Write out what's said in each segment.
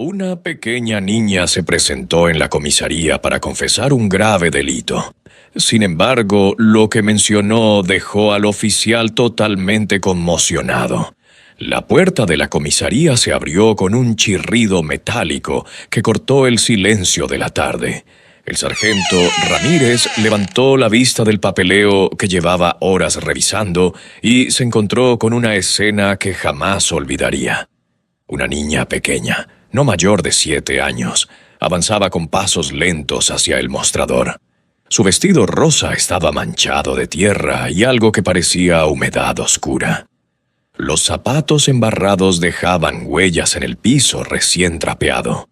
Una pequeña niña se presentó en la comisaría para confesar un grave delito. Sin embargo, lo que mencionó dejó al oficial totalmente conmocionado. La puerta de la comisaría se abrió con un chirrido metálico que cortó el silencio de la tarde. El sargento Ramírez levantó la vista del papeleo que llevaba horas revisando y se encontró con una escena que jamás olvidaría. Una niña pequeña, no mayor de 7 años, avanzaba con pasos lentos hacia el mostrador. Su vestido rosa estaba manchado de tierra y algo que parecía humedad oscura. Los zapatos embarrados dejaban huellas en el piso recién trapeado.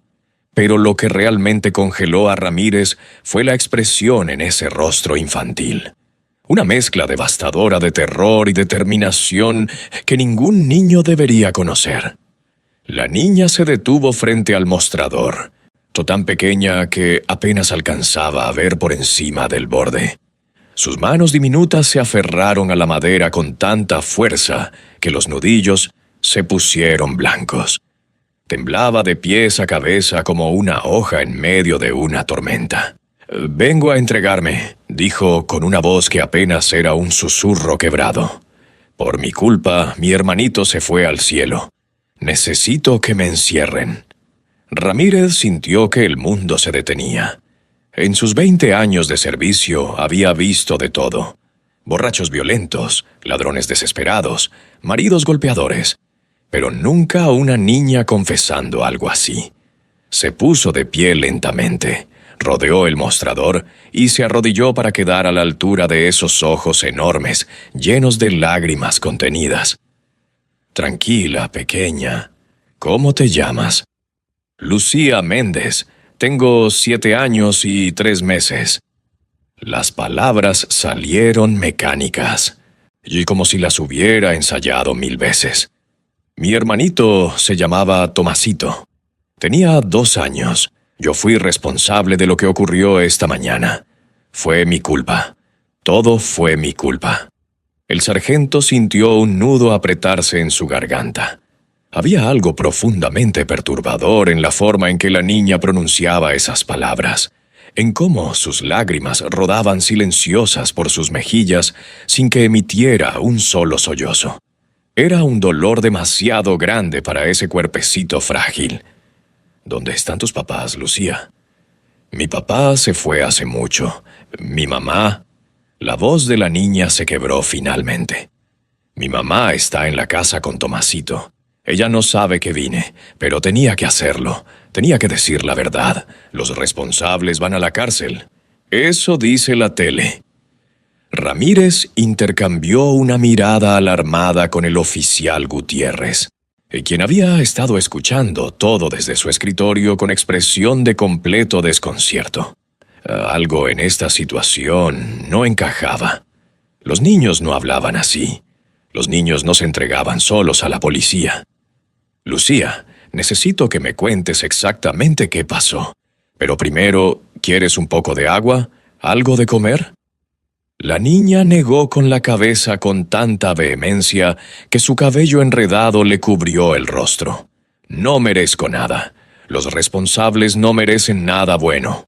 Pero lo que realmente congeló a Ramírez fue la expresión en ese rostro infantil. Una mezcla devastadora de terror y determinación que ningún niño debería conocer. La niña se detuvo frente al mostrador, tan pequeña que apenas alcanzaba a ver por encima del borde. Sus manos diminutas se aferraron a la madera con tanta fuerza que los nudillos se pusieron blancos. Temblaba de pies a cabeza como una hoja en medio de una tormenta. «Vengo a entregarme», dijo con una voz que apenas era un susurro quebrado. «Por mi culpa, mi hermanito se fue al cielo. Necesito que me encierren». Ramírez sintió que el mundo se detenía. En sus 20 años de servicio había visto de todo. Borrachos violentos, ladrones desesperados, maridos golpeadores. Pero nunca una niña confesando algo así. Se puso de pie lentamente, rodeó el mostrador y se arrodilló para quedar a la altura de esos ojos enormes, llenos de lágrimas contenidas. «Tranquila, pequeña. ¿Cómo te llamas?» «Lucía Méndez. Tengo 7 años y 3 meses». Las palabras salieron mecánicas, y como si las hubiera ensayado 1000 veces. «Mi hermanito se llamaba Tomasito. Tenía 2 años. Yo fui responsable de lo que ocurrió esta mañana. Fue mi culpa. Todo fue mi culpa». El sargento sintió un nudo apretarse en su garganta. Había algo profundamente perturbador en la forma en que la niña pronunciaba esas palabras, en cómo sus lágrimas rodaban silenciosas por sus mejillas sin que emitiera un solo sollozo. Era un dolor demasiado grande para ese cuerpecito frágil. «¿Dónde están tus papás, Lucía?» «Mi papá se fue hace mucho. Mi mamá...» La voz de la niña se quebró finalmente. «Mi mamá está en la casa con Tomasito. Ella no sabe que vine, pero tenía que hacerlo. Tenía que decir la verdad. Los responsables van a la cárcel. Eso dice la tele». Ramírez intercambió una mirada alarmada con el oficial Gutiérrez, quien había estado escuchando todo desde su escritorio con expresión de completo desconcierto. Algo en esta situación no encajaba. Los niños no hablaban así. Los niños no se entregaban solos a la policía. «Lucía, necesito que me cuentes exactamente qué pasó. Pero primero, ¿quieres un poco de agua? ¿Algo de comer?» La niña negó con la cabeza con tanta vehemencia que su cabello enredado le cubrió el rostro. «No merezco nada. Los responsables no merecen nada bueno».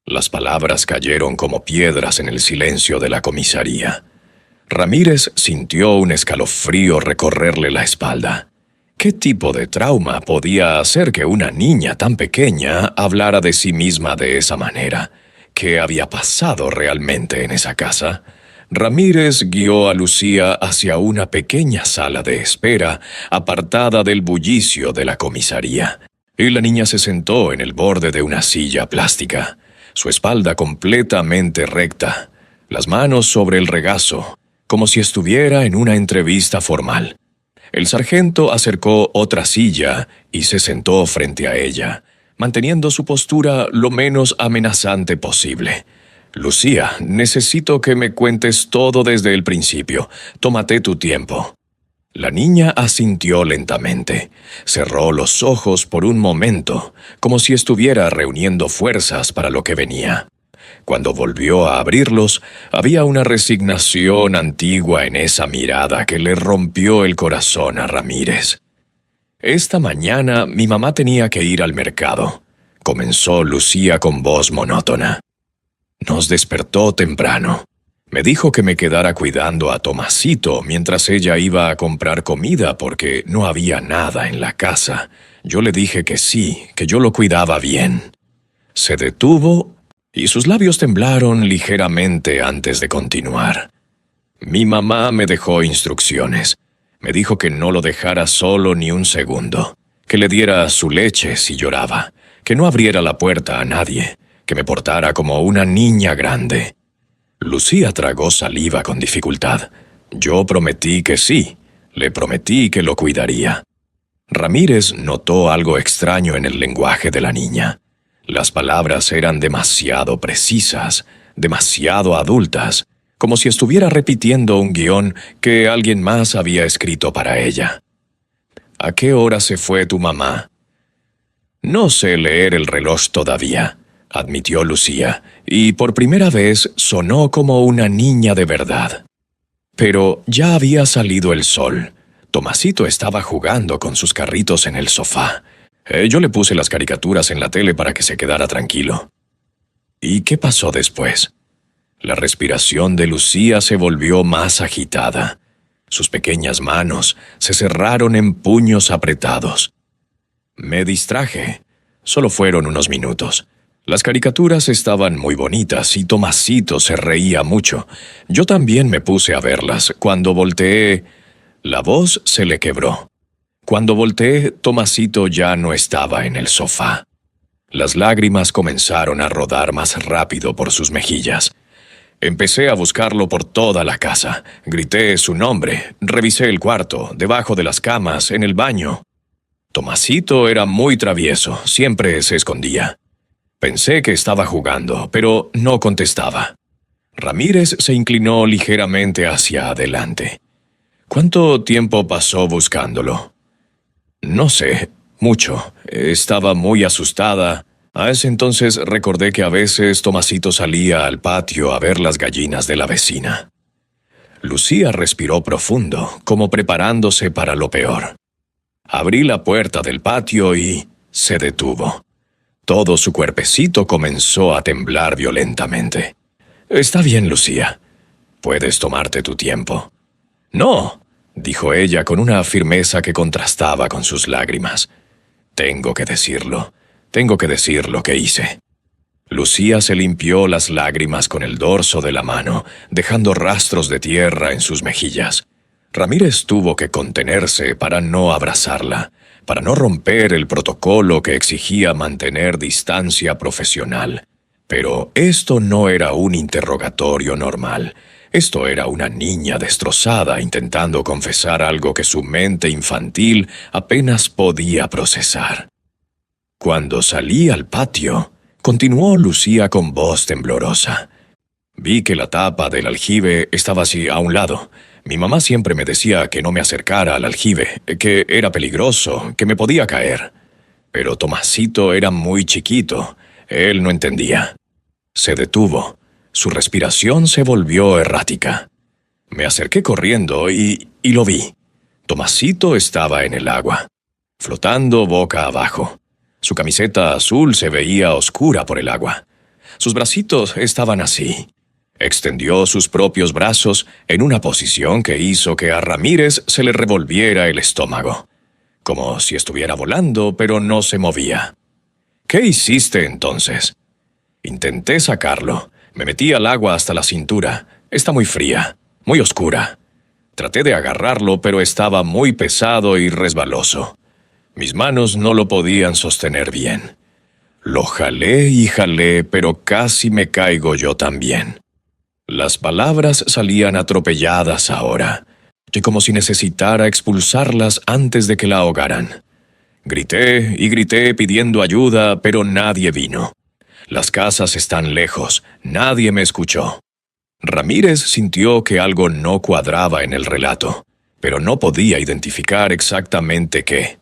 Las palabras cayeron como piedras en el silencio de la comisaría. Ramírez sintió un escalofrío recorrerle la espalda. ¿Qué tipo de trauma podía hacer que una niña tan pequeña hablara de sí misma de esa manera? ¿Qué había pasado realmente en esa casa? Ramírez guió a Lucía hacia una pequeña sala de espera, apartada del bullicio de la comisaría. Y la niña se sentó en el borde de una silla plástica, su espalda completamente recta, las manos sobre el regazo, como si estuviera en una entrevista formal. El sargento acercó otra silla y se sentó frente a ella, manteniendo su postura lo menos amenazante posible. «Lucía, necesito que me cuentes todo desde el principio. Tómate tu tiempo». La niña asintió lentamente. Cerró los ojos por un momento, como si estuviera reuniendo fuerzas para lo que venía. Cuando volvió a abrirlos, había una resignación antigua en esa mirada que le rompió el corazón a Ramírez. Esta mañana mi mamá tenía que ir al mercado, comenzó Lucía con voz monótona. Nos despertó temprano. Me dijo que me quedara cuidando a Tomasito mientras ella iba a comprar comida porque no había nada en la casa. Yo le dije que sí, que yo lo cuidaba bien. Se detuvo y sus labios temblaron ligeramente antes de continuar. Mi mamá me dejó instrucciones. Me dijo que no lo dejara solo ni un segundo, que le diera su leche si lloraba, que no abriera la puerta a nadie, que me portara como una niña grande. Lucía tragó saliva con dificultad. Yo prometí que sí, le prometí que lo cuidaría. Ramírez notó algo extraño en el lenguaje de la niña. Las palabras eran demasiado precisas, demasiado adultas, como si estuviera repitiendo un guión que alguien más había escrito para ella. ¿A qué hora se fue tu mamá? No sé leer el reloj todavía, admitió Lucía, y por primera vez sonó como una niña de verdad. Pero ya había salido el sol. Tomasito estaba jugando con sus carritos en el sofá. Yo le puse las caricaturas en la tele para que se quedara tranquilo. ¿Y qué pasó después? La respiración de Lucía se volvió más agitada. Sus pequeñas manos se cerraron en puños apretados. Me distraje. Solo fueron unos minutos. Las caricaturas estaban muy bonitas y Tomasito se reía mucho. Yo también me puse a verlas. Cuando volteé, la voz se le quebró. Cuando volteé, Tomasito ya no estaba en el sofá. Las lágrimas comenzaron a rodar más rápido por sus mejillas. Empecé a buscarlo por toda la casa. Grité su nombre, revisé el cuarto, debajo de las camas, en el baño. Tomasito era muy travieso, siempre se escondía. Pensé que estaba jugando, pero no contestaba. Ramírez se inclinó ligeramente hacia adelante. ¿Cuánto tiempo pasó buscándolo? No sé, mucho. Estaba muy asustada. A ese entonces recordé que a veces Tomasito salía al patio a ver las gallinas de la vecina. Lucía respiró profundo, como preparándose para lo peor. Abrí la puerta del patio y se detuvo. Todo su cuerpecito comenzó a temblar violentamente. «Está bien, Lucía. Puedes tomarte tu tiempo». «No», dijo ella con una firmeza que contrastaba con sus lágrimas. «Tengo que decirlo. Tengo que decir lo que hice». Lucía se limpió las lágrimas con el dorso de la mano, dejando rastros de tierra en sus mejillas. Ramírez tuvo que contenerse para no abrazarla, para no romper el protocolo que exigía mantener distancia profesional. Pero esto no era un interrogatorio normal. Esto era una niña destrozada intentando confesar algo que su mente infantil apenas podía procesar. Cuando salí al patio, continuó Lucía con voz temblorosa. Vi que la tapa del aljibe estaba así a un lado. Mi mamá siempre me decía que no me acercara al aljibe, que era peligroso, que me podía caer. Pero Tomasito era muy chiquito. Él no entendía. Se detuvo. Su respiración se volvió errática. Me acerqué corriendo y lo vi. Tomasito estaba en el agua, flotando boca abajo. Su camiseta azul se veía oscura por el agua. Sus bracitos estaban así. Extendió sus propios brazos en una posición que hizo que a Ramírez se le revolviera el estómago, como si estuviera volando, pero no se movía. ¿Qué hiciste entonces? Intenté sacarlo. Me metí al agua hasta la cintura. Está muy fría, muy oscura. Traté de agarrarlo, pero estaba muy pesado y resbaloso. Mis manos no lo podían sostener bien. Lo jalé y jalé, pero casi me caigo yo también. Las palabras salían atropelladas ahora, y como si necesitara expulsarlas antes de que la ahogaran. Grité y grité pidiendo ayuda, pero nadie vino. Las casas están lejos, nadie me escuchó. Ramírez sintió que algo no cuadraba en el relato, pero no podía identificar exactamente qué.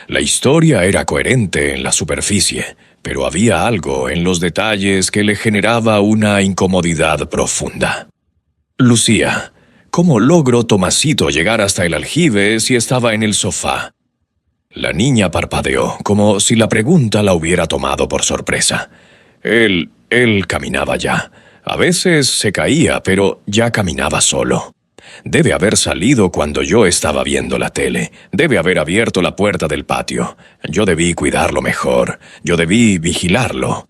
La historia era coherente en la superficie, pero había algo en los detalles que le generaba una incomodidad profunda. Lucía, ¿cómo logró Tomasito llegar hasta el aljibe si estaba en el sofá? La niña parpadeó, como si la pregunta la hubiera tomado por sorpresa. Él caminaba ya. A veces se caía, pero ya caminaba solo. Debe haber salido cuando yo estaba viendo la tele. Debe haber abierto la puerta del patio. Yo debí cuidarlo mejor. Yo debí vigilarlo.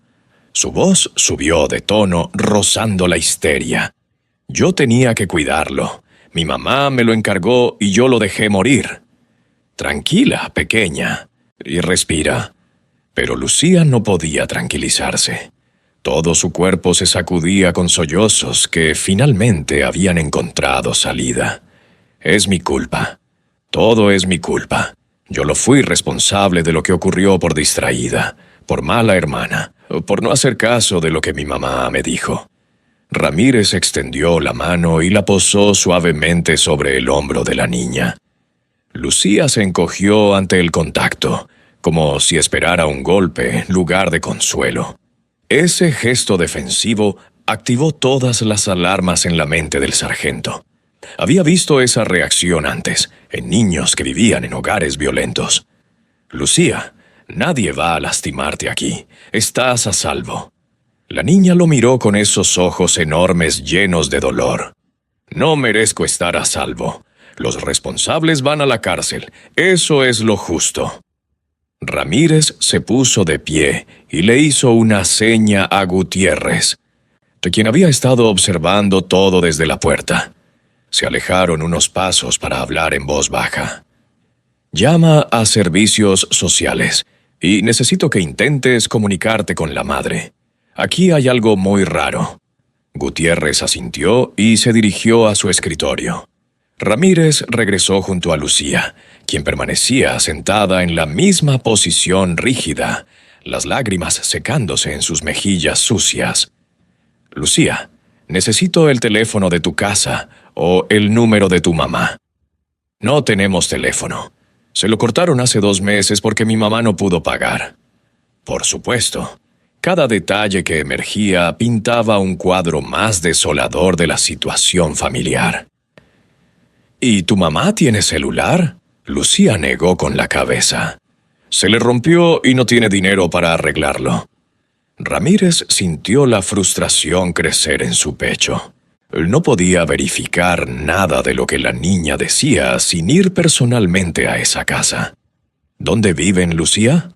Su voz subió de tono, rozando la histeria. Yo tenía que cuidarlo. Mi mamá me lo encargó y yo lo dejé morir. Tranquila, pequeña. Y respira. Pero Lucía no podía tranquilizarse. Todo su cuerpo se sacudía con sollozos que finalmente habían encontrado salida. Es mi culpa. Todo es mi culpa. Yo lo fui responsable de lo que ocurrió por distraída, por mala hermana, por no hacer caso de lo que mi mamá me dijo. Ramírez extendió la mano y la posó suavemente sobre el hombro de la niña. Lucía se encogió ante el contacto, como si esperara un golpe en lugar de consuelo. Ese gesto defensivo activó todas las alarmas en la mente del sargento. Había visto esa reacción antes, en niños que vivían en hogares violentos. Lucía, nadie va a lastimarte aquí. Estás a salvo. La niña lo miró con esos ojos enormes llenos de dolor. No merezco estar a salvo. Los responsables van a la cárcel. Eso es lo justo. Ramírez se puso de pie y le hizo una seña a Gutiérrez, de quien había estado observando todo desde la puerta. Se alejaron unos pasos para hablar en voz baja. Llama a servicios sociales y necesito que intentes comunicarte con la madre. Aquí hay algo muy raro. Gutiérrez asintió y se dirigió a su escritorio. Ramírez regresó junto a Lucía, quien permanecía sentada en la misma posición rígida, las lágrimas secándose en sus mejillas sucias. Lucía, necesito el teléfono de tu casa o el número de tu mamá. No tenemos teléfono. Se lo cortaron hace 2 meses porque mi mamá no pudo pagar. Por supuesto. Cada detalle que emergía pintaba un cuadro más desolador de la situación familiar. ¿Y tu mamá tiene celular? Lucía negó con la cabeza. Se le rompió y no tiene dinero para arreglarlo. Ramírez sintió la frustración crecer en su pecho. No podía verificar nada de lo que la niña decía sin ir personalmente a esa casa. ¿Dónde viven, Lucía?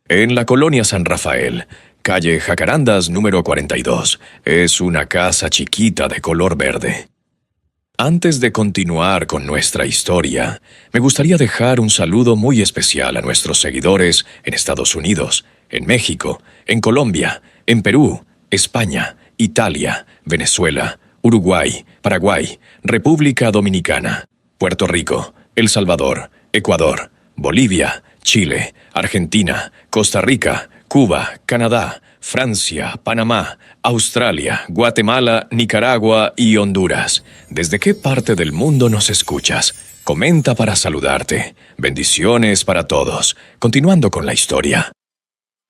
En la colonia San Rafael, calle Jacarandas número 42. Es una casa chiquita de color verde. Antes de continuar con nuestra historia, me gustaría dejar un saludo muy especial a nuestros seguidores en Estados Unidos, en México, en Colombia, en Perú, España, Italia, Venezuela, Uruguay, Paraguay, República Dominicana, Puerto Rico, El Salvador, Ecuador, Bolivia, Chile, Argentina, Costa Rica, Cuba, Canadá, Francia, Panamá, Australia, Guatemala, Nicaragua y Honduras. ¿Desde qué parte del mundo nos escuchas? Comenta para saludarte. Bendiciones para todos. Continuando con la historia.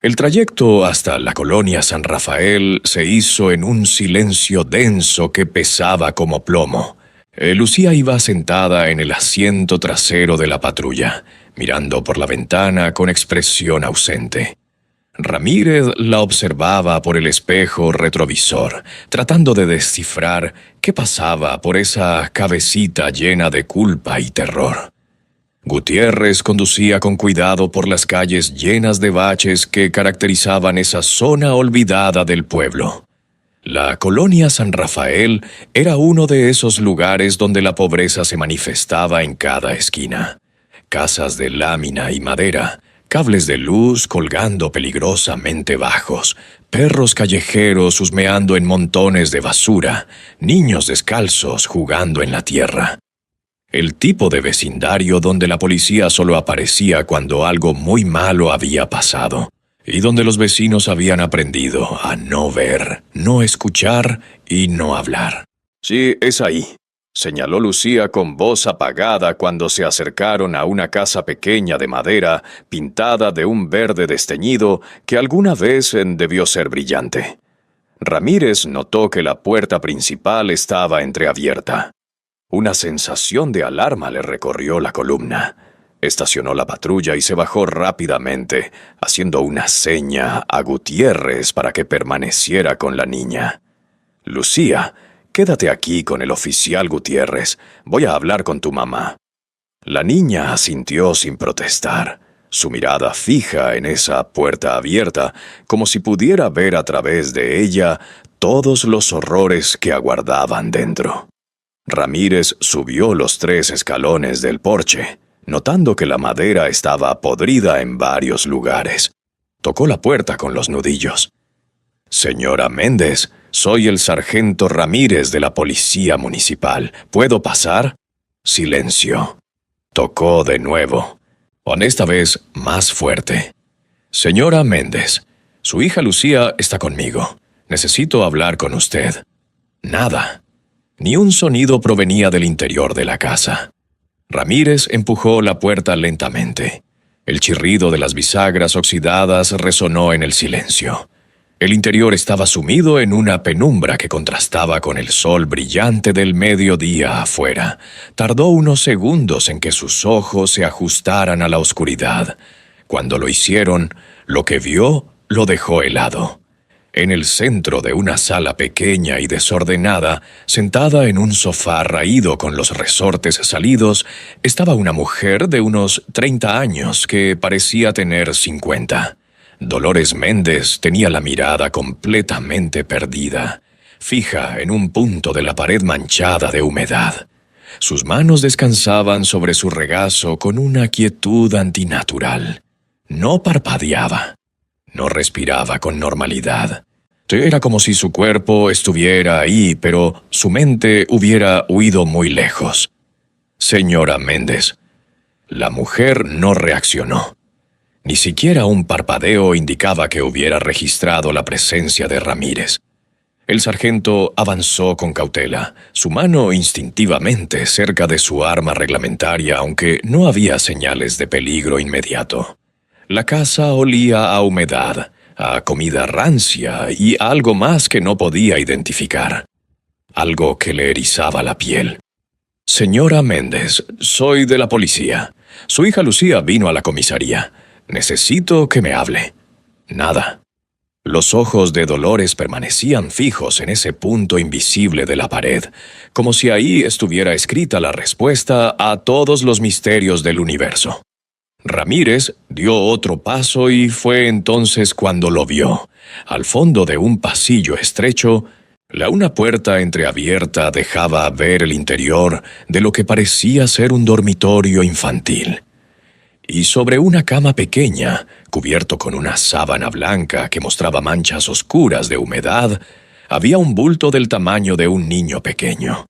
El trayecto hasta la colonia San Rafael se hizo en un silencio denso que pesaba como plomo. Lucía iba sentada en el asiento trasero de la patrulla, mirando por la ventana con expresión ausente. Ramírez la observaba por el espejo retrovisor, tratando de descifrar qué pasaba por esa cabecita llena de culpa y terror. Gutiérrez conducía con cuidado por las calles llenas de baches que caracterizaban esa zona olvidada del pueblo. La colonia San Rafael era uno de esos lugares donde la pobreza se manifestaba en cada esquina. Casas de lámina y madera, cables de luz colgando peligrosamente bajos, perros callejeros husmeando en montones de basura, niños descalzos jugando en la tierra. El tipo de vecindario donde la policía solo aparecía cuando algo muy malo había pasado, y donde los vecinos habían aprendido a no ver, no escuchar y no hablar. «Sí, es ahí», señaló Lucía con voz apagada cuando se acercaron a una casa pequeña de madera pintada de un verde desteñido que alguna vez debió ser brillante. Ramírez notó que la puerta principal estaba entreabierta. Una sensación de alarma le recorrió la columna. Estacionó la patrulla y se bajó rápidamente, haciendo una seña a Gutiérrez para que permaneciera con la niña. «Lucía, quédate aquí con el oficial Gutiérrez. Voy a hablar con tu mamá». La niña asintió sin protestar, su mirada fija en esa puerta abierta, como si pudiera ver a través de ella todos los horrores que aguardaban dentro. Ramírez subió los 3 escalones del porche, notando que la madera estaba podrida en varios lugares. Tocó la puerta con los nudillos. «Señora Méndez, soy el sargento Ramírez de la Policía Municipal. ¿Puedo pasar?» Silencio. Tocó de nuevo, con esta vez más fuerte. «Señora Méndez, su hija Lucía está conmigo. Necesito hablar con usted». Nada. Ni un sonido provenía del interior de la casa. Ramírez empujó la puerta lentamente. El chirrido de las bisagras oxidadas resonó en el silencio. El interior estaba sumido en una penumbra que contrastaba con el sol brillante del mediodía afuera. Tardó unos segundos en que sus ojos se ajustaran a la oscuridad. Cuando lo hicieron, lo que vio lo dejó helado. En el centro de una sala pequeña y desordenada, sentada en un sofá raído con los resortes salidos, estaba una mujer de unos 30 años que parecía tener 50. Dolores Méndez tenía la mirada completamente perdida, fija en un punto de la pared manchada de humedad. Sus manos descansaban sobre su regazo con una quietud antinatural. No parpadeaba. No respiraba con normalidad. Era como si su cuerpo estuviera ahí, pero su mente hubiera huido muy lejos. «Señora Méndez». La mujer no reaccionó. Ni siquiera un parpadeo indicaba que hubiera registrado la presencia de Ramírez. El sargento avanzó con cautela, su mano instintivamente cerca de su arma reglamentaria, aunque no había señales de peligro inmediato. La casa olía a humedad, a comida rancia y a algo más que no podía identificar. Algo que le erizaba la piel. «Señora Méndez, soy de la policía. Su hija Lucía vino a la comisaría. Necesito que me hable». Nada. Los ojos de Dolores permanecían fijos en ese punto invisible de la pared, como si ahí estuviera escrita la respuesta a todos los misterios del universo. Ramírez dio otro paso y fue entonces cuando lo vio. Al fondo de un pasillo estrecho, una puerta entreabierta dejaba ver el interior de lo que parecía ser un dormitorio infantil. Y sobre una cama pequeña, cubierto con una sábana blanca que mostraba manchas oscuras de humedad, había un bulto del tamaño de un niño pequeño.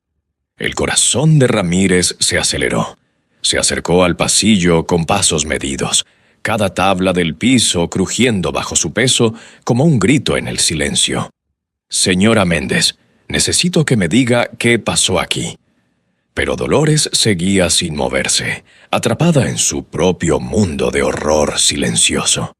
El corazón de Ramírez se aceleró. Se acercó al pasillo con pasos medidos, cada tabla del piso crujiendo bajo su peso como un grito en el silencio. «Señora Méndez, necesito que me diga qué pasó aquí». Pero Dolores seguía sin moverse, atrapada en su propio mundo de horror silencioso.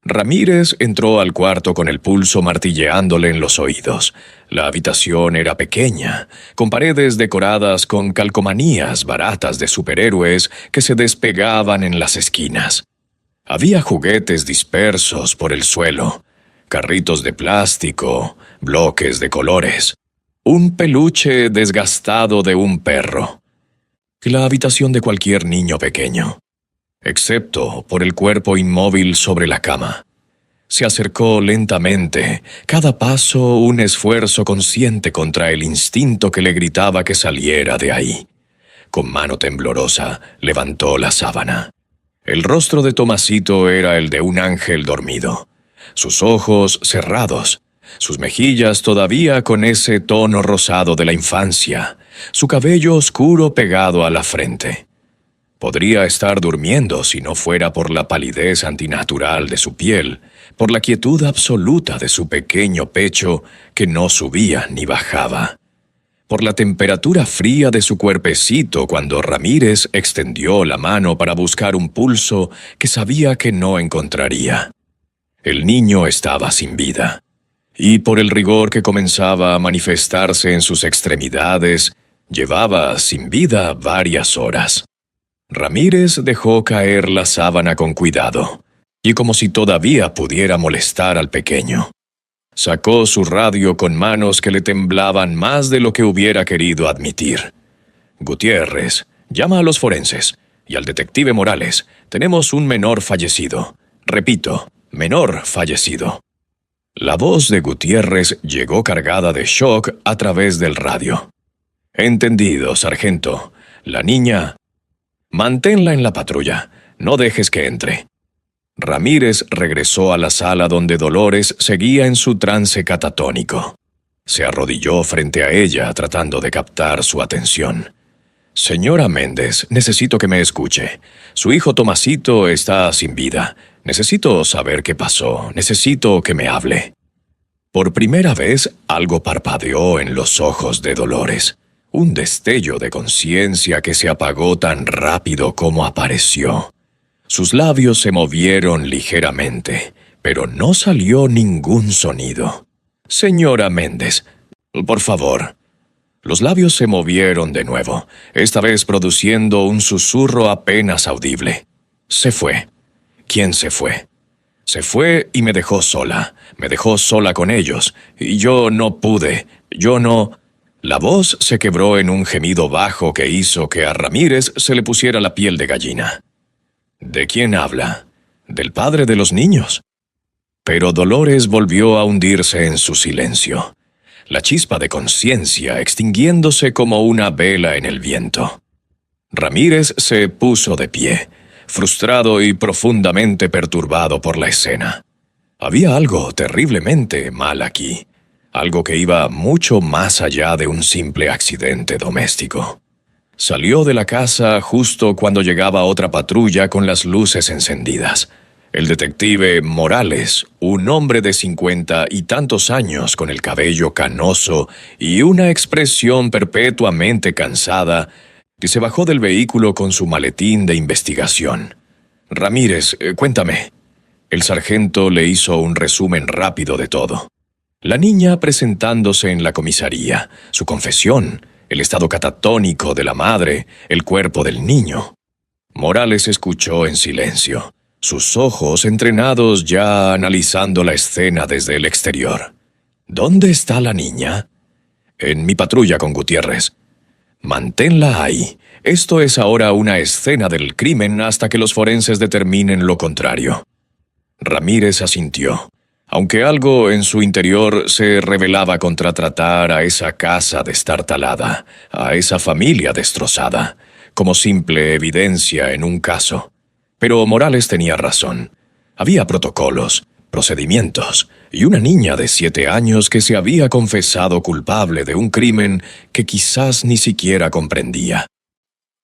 Ramírez entró al cuarto con el pulso martilleándole en los oídos. La habitación era pequeña, con paredes decoradas con calcomanías baratas de superhéroes que se despegaban en las esquinas. Había juguetes dispersos por el suelo, carritos de plástico, bloques de colores, un peluche desgastado de un perro. La habitación de cualquier niño pequeño, excepto por el cuerpo inmóvil sobre la cama. Se acercó lentamente, cada paso un esfuerzo consciente contra el instinto que le gritaba que saliera de ahí. Con mano temblorosa, levantó la sábana. El rostro de Tomasito era el de un ángel dormido. Sus ojos cerrados, sus mejillas todavía con ese tono rosado de la infancia, su cabello oscuro pegado a la frente. Podría estar durmiendo si no fuera por la palidez antinatural de su piel, por la quietud absoluta de su pequeño pecho que no subía ni bajaba, por la temperatura fría de su cuerpecito cuando Ramírez extendió la mano para buscar un pulso que sabía que no encontraría. El niño estaba sin vida, y por el rigor que comenzaba a manifestarse en sus extremidades, llevaba sin vida varias horas. Ramírez dejó caer la sábana con cuidado, y como si todavía pudiera molestar al pequeño. Sacó su radio con manos que le temblaban más de lo que hubiera querido admitir. Gutiérrez, llama a los forenses y al detective Morales. Tenemos un menor fallecido. Repito, menor fallecido. La voz de Gutiérrez llegó cargada de shock a través del radio. Entendido, sargento. La niña... Manténla en la patrulla. No dejes que entre. Ramírez regresó a la sala donde Dolores seguía en su trance catatónico. Se arrodilló frente a ella tratando de captar su atención. Señora Méndez, necesito que me escuche. Su hijo Tomasito está sin vida. Necesito saber qué pasó. Necesito que me hable. Por primera vez, algo parpadeó en los ojos de Dolores. Un destello de conciencia que se apagó tan rápido como apareció. Sus labios se movieron ligeramente, pero no salió ningún sonido. Señora Méndez, por favor. Los labios se movieron de nuevo, esta vez produciendo un susurro apenas audible. Se fue. ¿Quién se fue? Se fue y me dejó sola con ellos, y yo no pude, La voz se quebró en un gemido bajo que hizo que a Ramírez se le pusiera la piel de gallina. ¿De quién habla? ¿Del padre de los niños? Pero Dolores volvió a hundirse en su silencio, la chispa de conciencia extinguiéndose como una vela en el viento. Ramírez se puso de pie, frustrado y profundamente perturbado por la escena. Había algo terriblemente mal aquí, algo que iba mucho más allá de un simple accidente doméstico. Salió de la casa justo cuando llegaba otra patrulla con las luces encendidas. El detective Morales, un hombre de 50 y tantos años con el cabello canoso y una expresión perpetuamente cansada, que se bajó del vehículo con su maletín de investigación. Ramírez, cuéntame. El sargento le hizo un resumen rápido de todo. La niña presentándose en la comisaría, su confesión, el estado catatónico de la madre, el cuerpo del niño. Morales escuchó en silencio, sus ojos entrenados ya analizando la escena desde el exterior. ¿Dónde está la niña? En mi patrulla con Gutiérrez. Manténla ahí. Esto es ahora una escena del crimen hasta que los forenses determinen lo contrario. Ramírez asintió, aunque algo en su interior se rebelaba contra tratar a esa casa destartalada, a esa familia destrozada, como simple evidencia en un caso. Pero Morales tenía razón. Había protocolos, procedimientos, y una niña de 7 años que se había confesado culpable de un crimen que quizás ni siquiera comprendía.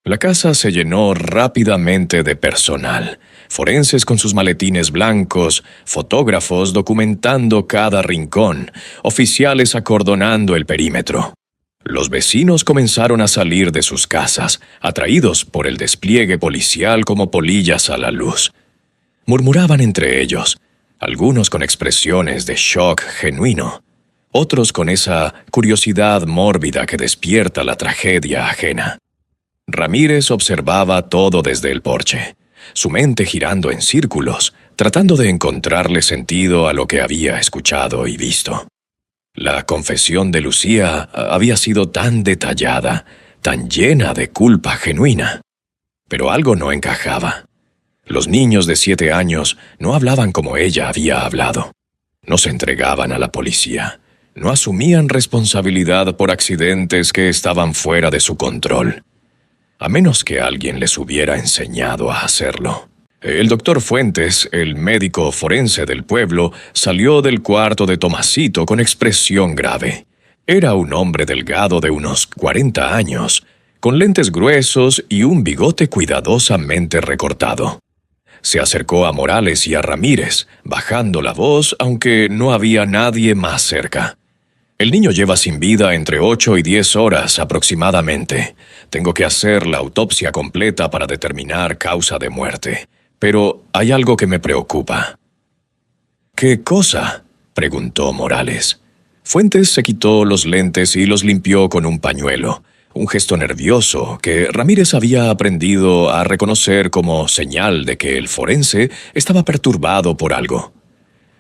La casa se llenó rápidamente de personal, forenses con sus maletines blancos, fotógrafos documentando cada rincón, oficiales acordonando el perímetro. Los vecinos comenzaron a salir de sus casas, atraídos por el despliegue policial como polillas a la luz. Murmuraban entre ellos, algunos con expresiones de shock genuino, otros con esa curiosidad mórbida que despierta la tragedia ajena. Ramírez observaba todo desde el porche, su mente girando en círculos, tratando de encontrarle sentido a lo que había escuchado y visto. La confesión de Lucía había sido tan detallada, tan llena de culpa genuina. Pero algo no encajaba. Los niños de 7 años no hablaban como ella había hablado. No se entregaban a la policía. No asumían responsabilidad por accidentes que estaban fuera de su control. A menos que alguien les hubiera enseñado a hacerlo. El doctor Fuentes, el médico forense del pueblo, salió del cuarto de Tomasito con expresión grave. Era un hombre delgado de unos 40 años, con lentes gruesos y un bigote cuidadosamente recortado. Se acercó a Morales y a Ramírez, bajando la voz, aunque no había nadie más cerca. El niño lleva sin vida entre 8 y 10 horas aproximadamente. Tengo que hacer la autopsia completa para determinar causa de muerte. Pero hay algo que me preocupa. ¿Qué cosa?, preguntó Morales. Fuentes se quitó los lentes y los limpió con un pañuelo, un gesto nervioso que Ramírez había aprendido a reconocer como señal de que el forense estaba perturbado por algo.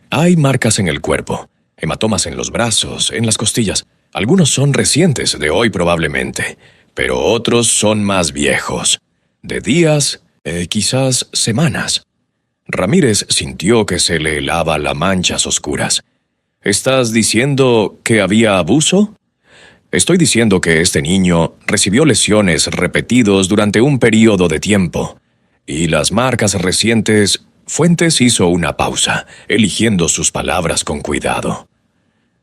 Hay marcas en el cuerpo, hematomas en los brazos, en las costillas. Algunos son recientes, de hoy probablemente, pero otros son más viejos, de días, quizás semanas. Ramírez sintió que se le helaba las manchas oscuras. ¿Estás diciendo que había abuso? Estoy diciendo que este niño recibió lesiones repetidos durante un período de tiempo, y las marcas recientes. Fuentes hizo una pausa, eligiendo sus palabras con cuidado.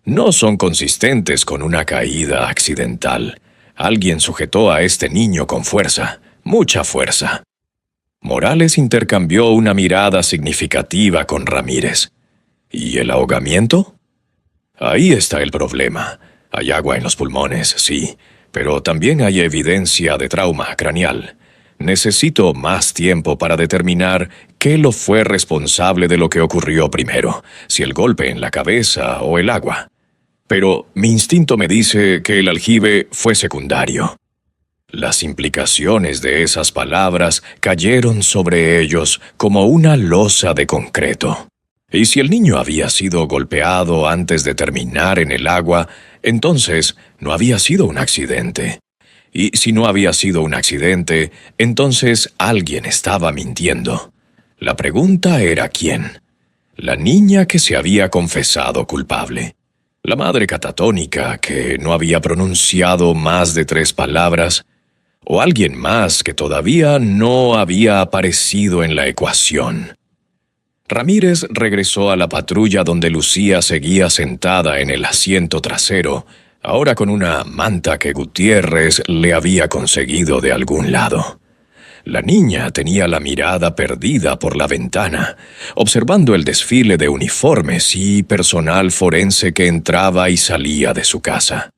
No son consistentes con una caída accidental. Alguien sujetó a este niño con fuerza, mucha fuerza. Morales intercambió una mirada significativa con Ramírez. ¿Y el ahogamiento? Ahí está el problema. Hay agua en los pulmones, sí, pero también hay evidencia de trauma craneal. Necesito más tiempo para determinar qué lo fue responsable de lo que ocurrió primero, si el golpe en la cabeza o el agua. Pero mi instinto me dice que el aljibe fue secundario. Las implicaciones de esas palabras cayeron sobre ellos como una losa de concreto. Y si el niño había sido golpeado antes de terminar en el agua, entonces no había sido un accidente. Y si no había sido un accidente, entonces alguien estaba mintiendo. La pregunta era ¿quién? La niña que se había confesado culpable. La madre catatónica que no había pronunciado más de 3 palabras. O alguien más que todavía no había aparecido en la ecuación. Ramírez regresó a la patrulla donde Lucía seguía sentada en el asiento trasero, ahora con una manta que Gutiérrez le había conseguido de algún lado. La niña tenía la mirada perdida por la ventana, observando el desfile de uniformes y personal forense que entraba y salía de su casa.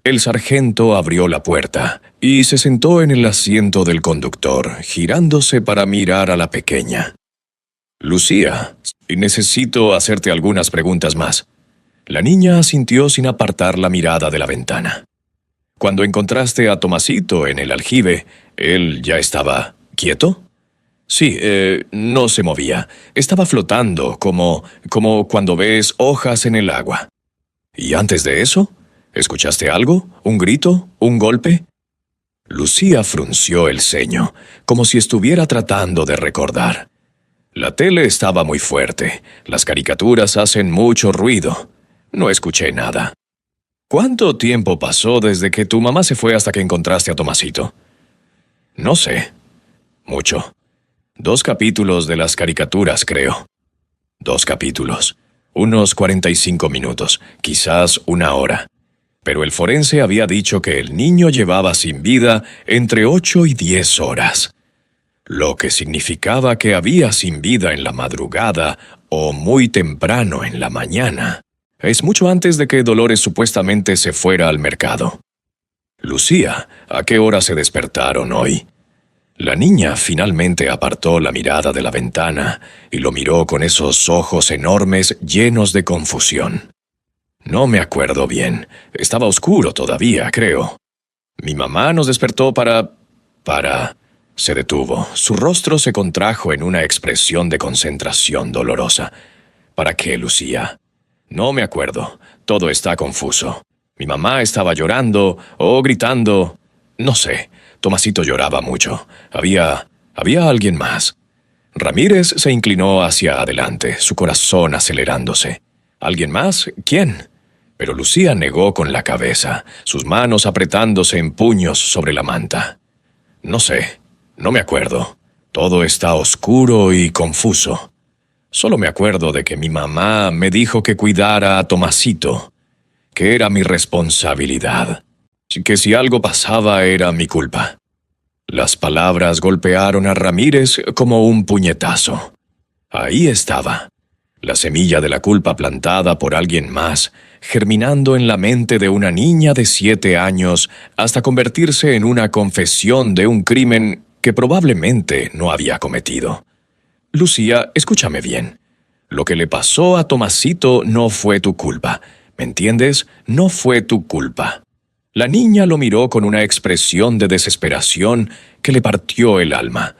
El sargento abrió la puerta y se sentó en el asiento del conductor, girándose para mirar a la pequeña. «Lucía, necesito hacerte algunas preguntas más». La niña asintió sin apartar la mirada de la ventana. «Cuando encontraste a Tomasito en el aljibe, ¿él ya estaba quieto?» «Sí, no se movía. Estaba flotando, como cuando ves hojas en el agua». «¿Y antes de eso? ¿Escuchaste algo? ¿Un grito? ¿Un golpe?» Lucía frunció el ceño, como si estuviera tratando de recordar. La tele estaba muy fuerte. Las caricaturas hacen mucho ruido. No escuché nada. ¿Cuánto tiempo pasó desde que tu mamá se fue hasta que encontraste a Tomasito? No sé. Mucho. 2 capítulos de las caricaturas, creo. 2 capítulos. Unos 45 minutos, quizás 1 hora. Pero el forense había dicho que el niño llevaba sin vida entre 8 y 10 horas. Lo que significaba que había sin vida en la madrugada o muy temprano en la mañana. Es mucho antes de que Dolores supuestamente se fuera al mercado. Lucía, ¿a qué hora se despertaron hoy? La niña finalmente apartó la mirada de la ventana y lo miró con esos ojos enormes llenos de confusión. No me acuerdo bien. Estaba oscuro todavía, creo. Mi mamá nos despertó para... Se detuvo. Su rostro se contrajo en una expresión de concentración dolorosa. ¿Para qué, Lucía? No me acuerdo. Todo está confuso. Mi mamá estaba llorando o gritando. No sé. Tomasito lloraba mucho. Había alguien más. Ramírez se inclinó hacia adelante, su corazón acelerándose. ¿Alguien más? ¿Quién? Pero Lucía negó con la cabeza, sus manos apretándose en puños sobre la manta. No sé. No me acuerdo. Todo está oscuro y confuso. Solo me acuerdo de que mi mamá me dijo que cuidara a Tomasito, que era mi responsabilidad, que si algo pasaba era mi culpa. Las palabras golpearon a Ramírez como un puñetazo. Ahí estaba, la semilla de la culpa plantada por alguien más, germinando en la mente de una niña de 7 años hasta convertirse en una confesión de un crimen que probablemente no había cometido. Lucía, escúchame bien. Lo que le pasó a Tomasito no fue tu culpa. ¿Me entiendes? No fue tu culpa. La niña lo miró con una expresión de desesperación que le partió el alma.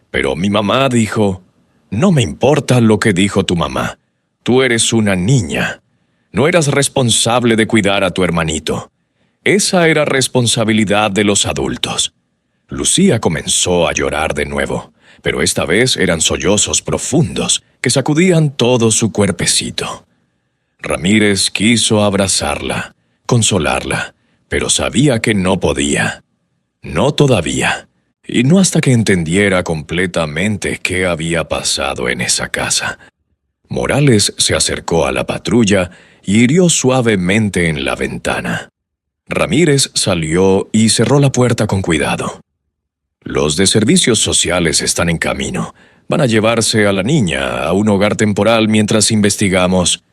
Pero mi mamá dijo: «No me importa lo que dijo tu mamá. Tú eres una niña. No eras responsable de cuidar a tu hermanito. Esa era responsabilidad de los adultos». Lucía comenzó a llorar de nuevo, pero esta vez eran sollozos profundos que sacudían todo su cuerpecito. Ramírez quiso abrazarla, consolarla, pero sabía que no podía. No todavía, y no hasta que entendiera completamente qué había pasado en esa casa. Morales se acercó a la patrulla y hirió suavemente en la ventana. Ramírez salió y cerró la puerta con cuidado. Los de servicios sociales están en camino. Van a llevarse a la niña a un hogar temporal mientras investigamos.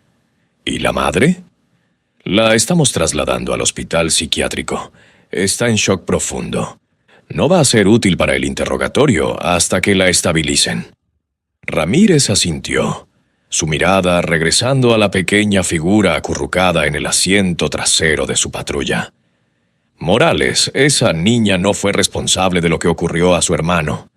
¿Y la madre? La estamos trasladando al hospital psiquiátrico. Está en shock profundo. No va a ser útil para el interrogatorio hasta que la estabilicen. Ramírez asintió, su mirada regresando a la pequeña figura acurrucada en el asiento trasero de su patrulla. Morales, esa niña no fue responsable de lo que ocurrió a su hermano.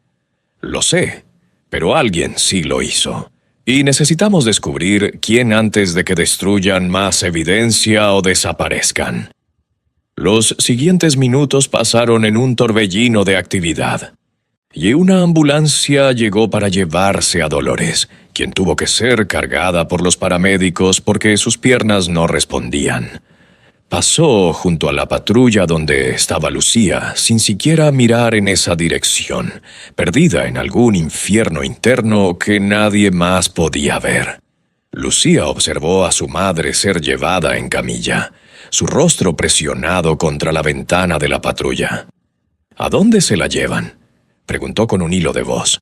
Lo sé, pero alguien sí lo hizo. Y necesitamos descubrir quién antes de que destruyan más evidencia o desaparezcan. Los siguientes minutos pasaron en un torbellino de actividad. Y una ambulancia llegó para llevarse a Dolores, quien tuvo que ser cargada por los paramédicos porque sus piernas no respondían. Pasó junto a la patrulla donde estaba Lucía, sin siquiera mirar en esa dirección, perdida en algún infierno interno que nadie más podía ver. Lucía observó a su madre ser llevada en camilla, su rostro presionado contra la ventana de la patrulla. ¿A dónde se la llevan?, preguntó con un hilo de voz.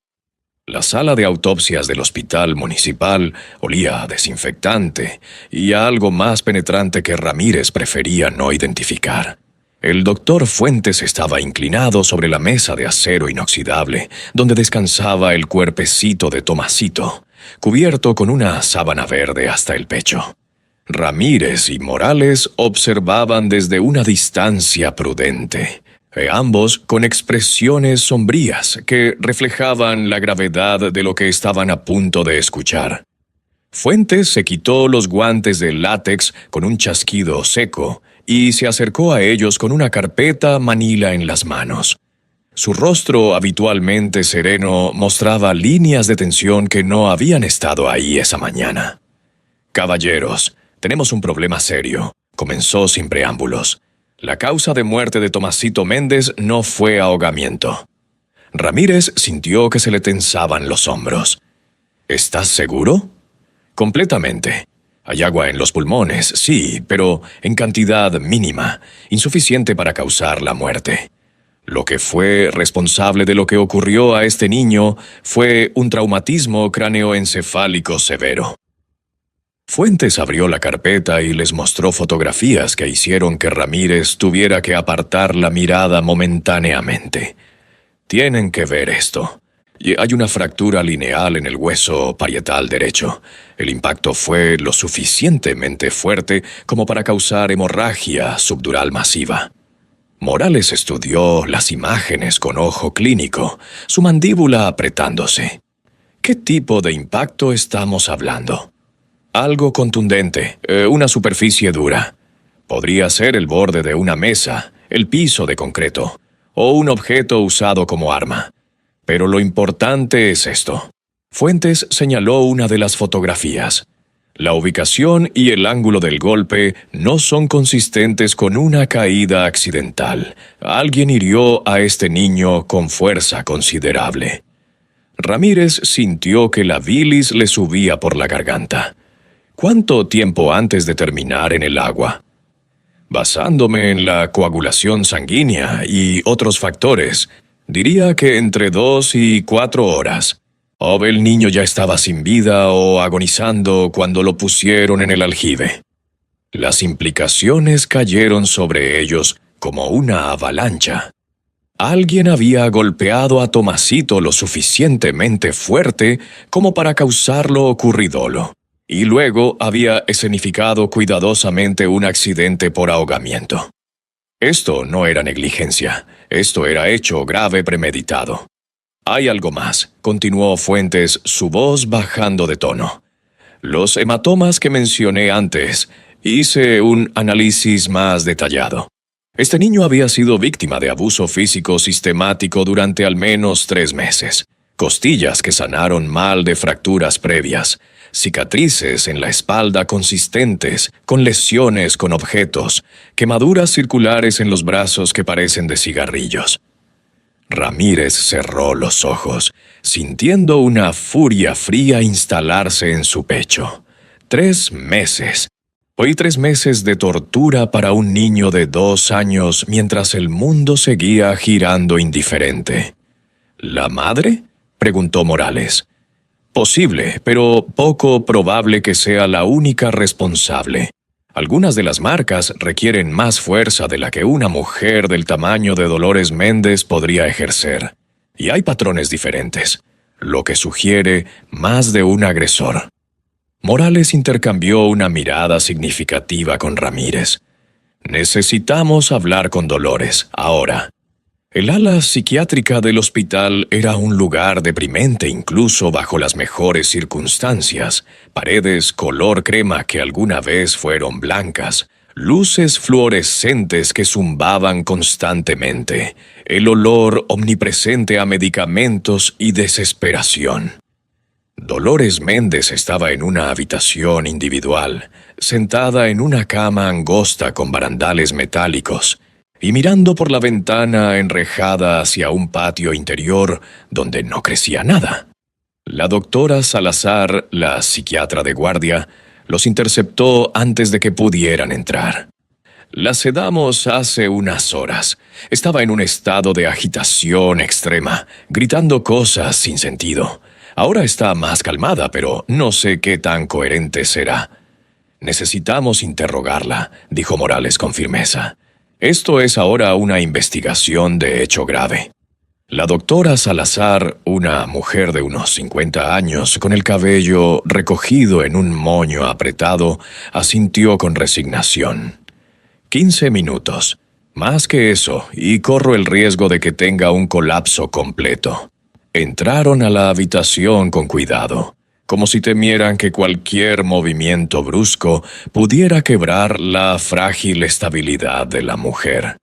La sala de autopsias del hospital municipal olía a desinfectante y a algo más penetrante que Ramírez prefería no identificar. El doctor Fuentes estaba inclinado sobre la mesa de acero inoxidable, donde descansaba el cuerpecito de Tomasito, cubierto con una sábana verde hasta el pecho. Ramírez y Morales observaban desde una distancia prudente, ambos con expresiones sombrías que reflejaban la gravedad de lo que estaban a punto de escuchar. Fuentes se quitó los guantes de látex con un chasquido seco y se acercó a ellos con una carpeta manila en las manos. Su rostro habitualmente sereno mostraba líneas de tensión que no habían estado ahí esa mañana. «Caballeros, tenemos un problema serio», comenzó sin preámbulos. La causa de muerte de Tomasito Méndez no fue ahogamiento. Ramírez sintió que se le tensaban los hombros. ¿Estás seguro? Completamente. Hay agua en los pulmones, sí, pero en cantidad mínima, insuficiente para causar la muerte. Lo que fue responsable de lo que ocurrió a este niño fue un traumatismo cráneoencefálico severo. Fuentes abrió la carpeta y les mostró fotografías que hicieron que Ramírez tuviera que apartar la mirada momentáneamente. Tienen que ver esto. Hay una fractura lineal en el hueso parietal derecho. El impacto fue lo suficientemente fuerte como para causar hemorragia subdural masiva. Morales estudió las imágenes con ojo clínico, su mandíbula apretándose. ¿Qué tipo de impacto estamos hablando? Algo contundente, una superficie dura. Podría ser el borde de una mesa, el piso de concreto, o un objeto usado como arma. Pero lo importante es esto. Fuentes señaló una de las fotografías. La ubicación y el ángulo del golpe no son consistentes con una caída accidental. Alguien hirió a este niño con fuerza considerable. Ramírez sintió que la bilis le subía por la garganta. ¿Cuánto tiempo antes de terminar en el agua? Basándome en la coagulación sanguínea y otros factores, diría que entre 2 y 4 horas. O el niño ya estaba sin vida o agonizando cuando lo pusieron en el aljibe. Las implicaciones cayeron sobre ellos como una avalancha. Alguien había golpeado a Tomasito lo suficientemente fuerte como para causar lo ocurridolo. Y luego había escenificado cuidadosamente un accidente por ahogamiento. Esto no era negligencia, esto era hecho grave premeditado. Hay algo más, continuó Fuentes, su voz bajando de tono. Los hematomas que mencioné antes, hice un análisis más detallado. Este niño había sido víctima de abuso físico sistemático durante al menos 3 meses. Costillas que sanaron mal de fracturas previas, cicatrices en la espalda consistentes, con lesiones con objetos, quemaduras circulares en los brazos que parecen de cigarrillos. Ramírez cerró los ojos, sintiendo una furia fría instalarse en su pecho. 3 meses. Hoy 3 meses de tortura para un niño de 2 años mientras el mundo seguía girando indiferente. ¿La madre?, preguntó Morales. Posible, pero poco probable que sea la única responsable. Algunas de las marcas requieren más fuerza de la que una mujer del tamaño de Dolores Méndez podría ejercer. Y hay patrones diferentes, lo que sugiere más de un agresor. Morales intercambió una mirada significativa con Ramírez. Necesitamos hablar con Dolores, ahora. El ala psiquiátrica del hospital era un lugar deprimente incluso bajo las mejores circunstancias. Paredes color crema que alguna vez fueron blancas, luces fluorescentes que zumbaban constantemente, el olor omnipresente a medicamentos y desesperación. Dolores Méndez estaba en una habitación individual, sentada en una cama angosta con barandales metálicos, y mirando por la ventana enrejada hacia un patio interior donde no crecía nada. La doctora Salazar, la psiquiatra de guardia, los interceptó antes de que pudieran entrar. La sedamos hace unas horas. Estaba en un estado de agitación extrema, gritando cosas sin sentido. Ahora está más calmada, pero no sé qué tan coherente será. Necesitamos interrogarla, dijo Morales con firmeza. Esto es ahora una investigación de hecho grave. La doctora Salazar, una mujer de unos 50 años, con el cabello recogido en un moño apretado, asintió con resignación. 15 minutos. Más que eso, y corro el riesgo de que tenga un colapso completo. Entraron a la habitación con cuidado, como si temieran que cualquier movimiento brusco pudiera quebrar la frágil estabilidad de la mujer.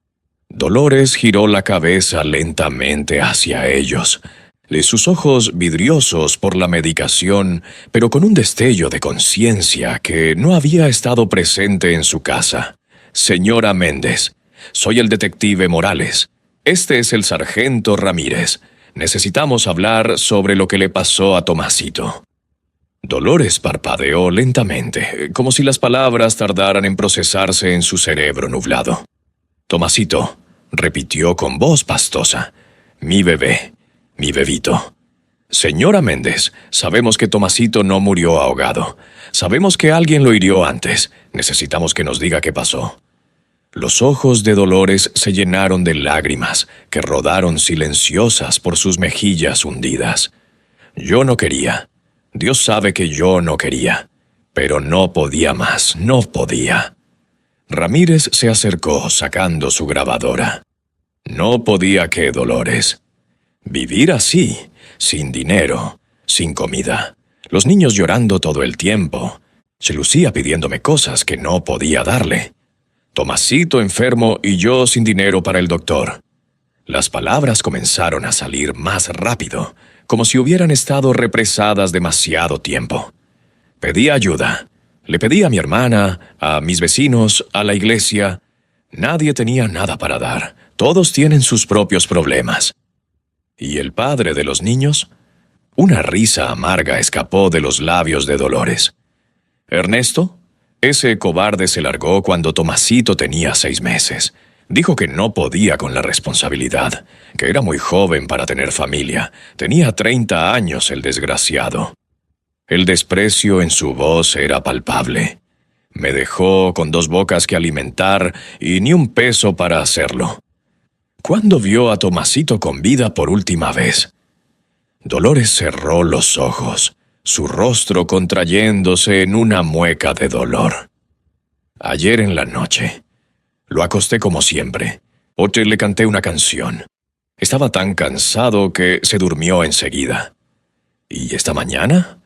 Dolores giró la cabeza lentamente hacia ellos, de sus ojos vidriosos por la medicación, pero con un destello de conciencia que no había estado presente en su casa. Señora Méndez, soy el detective Morales. Este es el sargento Ramírez. Necesitamos hablar sobre lo que le pasó a Tomasito. Dolores parpadeó lentamente, como si las palabras tardaran en procesarse en su cerebro nublado. Tomasito, repitió con voz pastosa. Mi bebé, mi bebito. Señora Méndez, sabemos que Tomasito no murió ahogado. Sabemos que alguien lo hirió antes. Necesitamos que nos diga qué pasó. Los ojos de Dolores se llenaron de lágrimas que rodaron silenciosas por sus mejillas hundidas. Yo no quería. Dios sabe que yo no quería. Pero no podía más, no podía. Ramírez se acercó sacando su grabadora. No podía que Dolores. Vivir así, sin dinero, sin comida. Los niños llorando todo el tiempo. Lucía pidiéndome cosas que no podía darle. Tomasito enfermo y yo sin dinero para el doctor. Las palabras comenzaron a salir más rápido, como si hubieran estado represadas demasiado tiempo. Pedí ayuda. Le pedí a mi hermana, a mis vecinos, a la iglesia. Nadie tenía nada para dar. Todos tienen sus propios problemas. ¿Y el padre de los niños? Una risa amarga escapó de los labios de Dolores. ¿Ernesto? Ese cobarde se largó cuando Tomasito tenía 6 meses. Dijo que no podía con la responsabilidad, que era muy joven para tener familia. Tenía 30 años el desgraciado. El desprecio en su voz era palpable. Me dejó con 2 bocas que alimentar y ni un peso para hacerlo. ¿Cuándo vio a Tomasito con vida por última vez? Dolores cerró los ojos, su rostro contrayéndose en una mueca de dolor. Ayer en la noche. Lo acosté como siempre. Le canté una canción. Estaba tan cansado que se durmió enseguida. ¿Y esta mañana?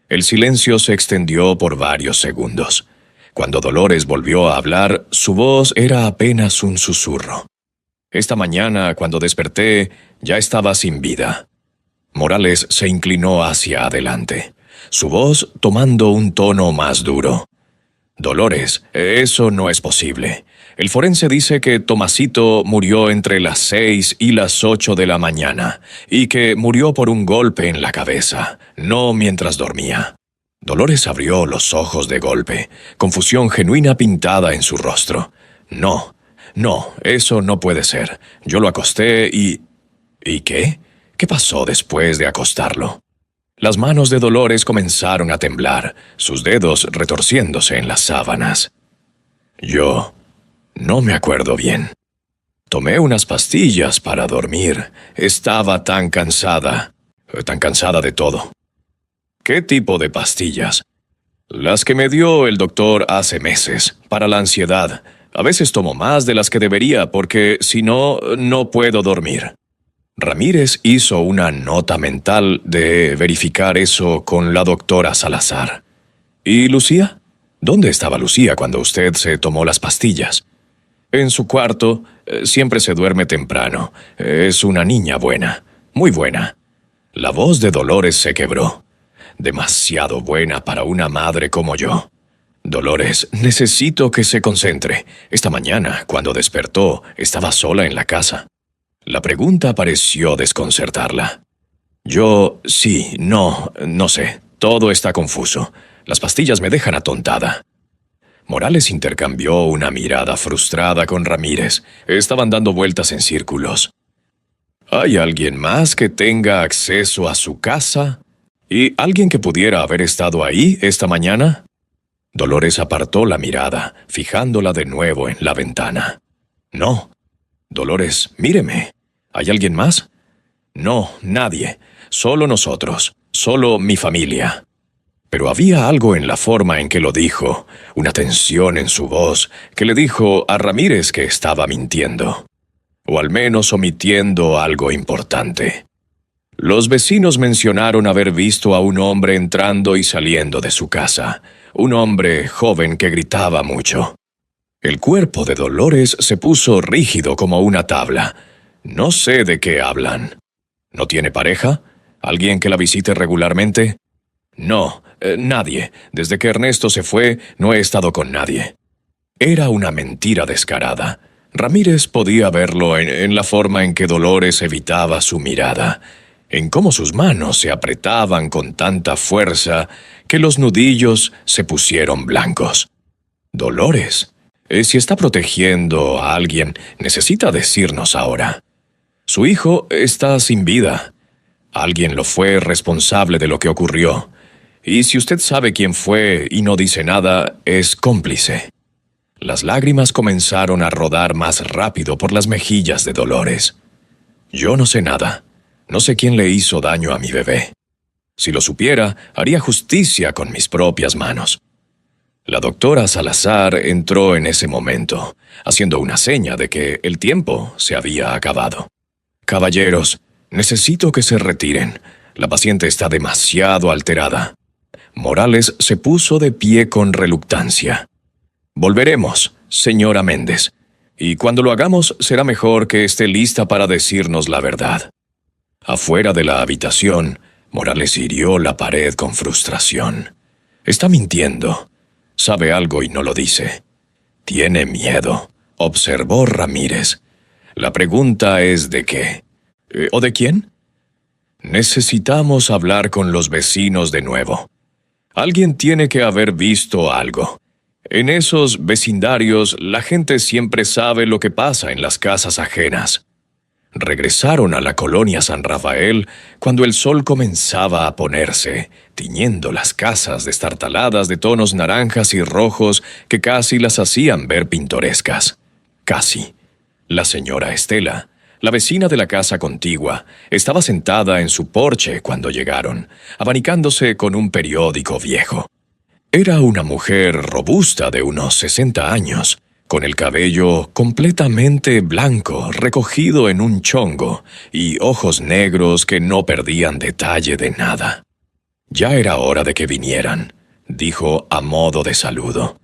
El silencio se extendió por varios segundos. Cuando Dolores volvió a hablar, su voz era apenas un susurro. Esta mañana, cuando desperté, ya estaba sin vida. Morales se inclinó hacia adelante, su voz tomando un tono más duro. Dolores, eso no es posible. El forense dice que Tomasito murió entre las 6 y las 8 de la mañana, y que murió por un golpe en la cabeza, no mientras dormía. Dolores abrió los ojos de golpe, confusión genuina pintada en su rostro. No, eso no puede ser. Yo lo acosté y... ¿Y qué? ¿Qué pasó después de acostarlo? Las manos de Dolores comenzaron a temblar, sus dedos retorciéndose en las sábanas. Yo no me acuerdo bien. Tomé unas pastillas para dormir. Estaba tan cansada de todo. ¿Qué tipo de pastillas? Las que me dio el doctor hace meses, para la ansiedad. A veces tomo más de las que debería porque, si no, no puedo dormir. Ramírez hizo una nota mental de verificar eso con la doctora Salazar. ¿Y Lucía? ¿Dónde estaba Lucía cuando usted se tomó las pastillas? En su cuarto. Siempre se duerme temprano. Es una niña buena, muy buena. La voz de Dolores se quebró. Demasiado buena para una madre como yo. Dolores, necesito que se concentre. Esta mañana, cuando despertó, estaba sola en la casa. La pregunta pareció desconcertarla. No sé. Todo está confuso. Las pastillas me dejan atontada. Morales intercambió una mirada frustrada con Ramírez. Estaban dando vueltas en círculos. ¿Hay alguien más que tenga acceso a su casa? ¿Y alguien que pudiera haber estado ahí esta mañana? Dolores apartó la mirada, fijándola de nuevo en la ventana. No. Dolores, míreme. ¿Hay alguien más? No, nadie. Solo nosotros. Solo mi familia. Pero había algo en la forma en que lo dijo, una tensión en su voz, que le dijo a Ramírez que estaba mintiendo. O al menos omitiendo algo importante. Los vecinos mencionaron haber visto a un hombre entrando y saliendo de su casa. Un hombre joven que gritaba mucho. El cuerpo de Dolores se puso rígido como una tabla. No sé de qué hablan. ¿No tiene pareja? ¿Alguien que la visite regularmente? No, nadie. Desde que Ernesto se fue, no he estado con nadie. Era una mentira descarada. Ramírez podía verlo en la forma en que Dolores evitaba su mirada, en cómo sus manos se apretaban con tanta fuerza que los nudillos se pusieron blancos. Dolores, si está protegiendo a alguien, necesita decirnos ahora. Su hijo está sin vida. Alguien lo fue responsable de lo que ocurrió. Y si usted sabe quién fue y no dice nada, es cómplice. Las lágrimas comenzaron a rodar más rápido por las mejillas de Dolores. Yo no sé nada. No sé quién le hizo daño a mi bebé. Si lo supiera, haría justicia con mis propias manos. La doctora Salazar entró en ese momento, haciendo una seña de que el tiempo se había acabado. Caballeros, necesito que se retiren. La paciente está demasiado alterada. Morales se puso de pie con reluctancia. Volveremos, señora Méndez, y cuando lo hagamos será mejor que esté lista para decirnos la verdad. Afuera de la habitación, Morales hirió la pared con frustración. Está mintiendo. Sabe algo y no lo dice. Tiene miedo, observó Ramírez. La pregunta es ¿de qué? ¿O de quién? Necesitamos hablar con los vecinos de nuevo. Alguien tiene que haber visto algo. En esos vecindarios, la gente siempre sabe lo que pasa en las casas ajenas. Regresaron a la colonia San Rafael cuando el sol comenzaba a ponerse, tiñendo las casas destartaladas de tonos naranjas y rojos que casi las hacían ver pintorescas. Casi. La señora Estela, la vecina de la casa contigua, estaba sentada en su porche cuando llegaron, abanicándose con un periódico viejo. Era una mujer robusta de unos 60 años, con el cabello completamente blanco, recogido en un chongo, y ojos negros que no perdían detalle de nada. «Ya era hora de que vinieran», dijo a modo de saludo.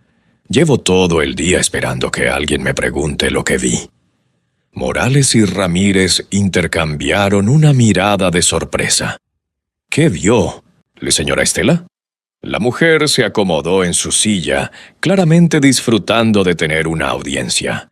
«Llevo todo el día esperando que alguien me pregunte lo que vi». Morales y Ramírez intercambiaron una mirada de sorpresa. «¿Qué vio, señora Estela?» La mujer se acomodó en su silla, claramente disfrutando de tener una audiencia.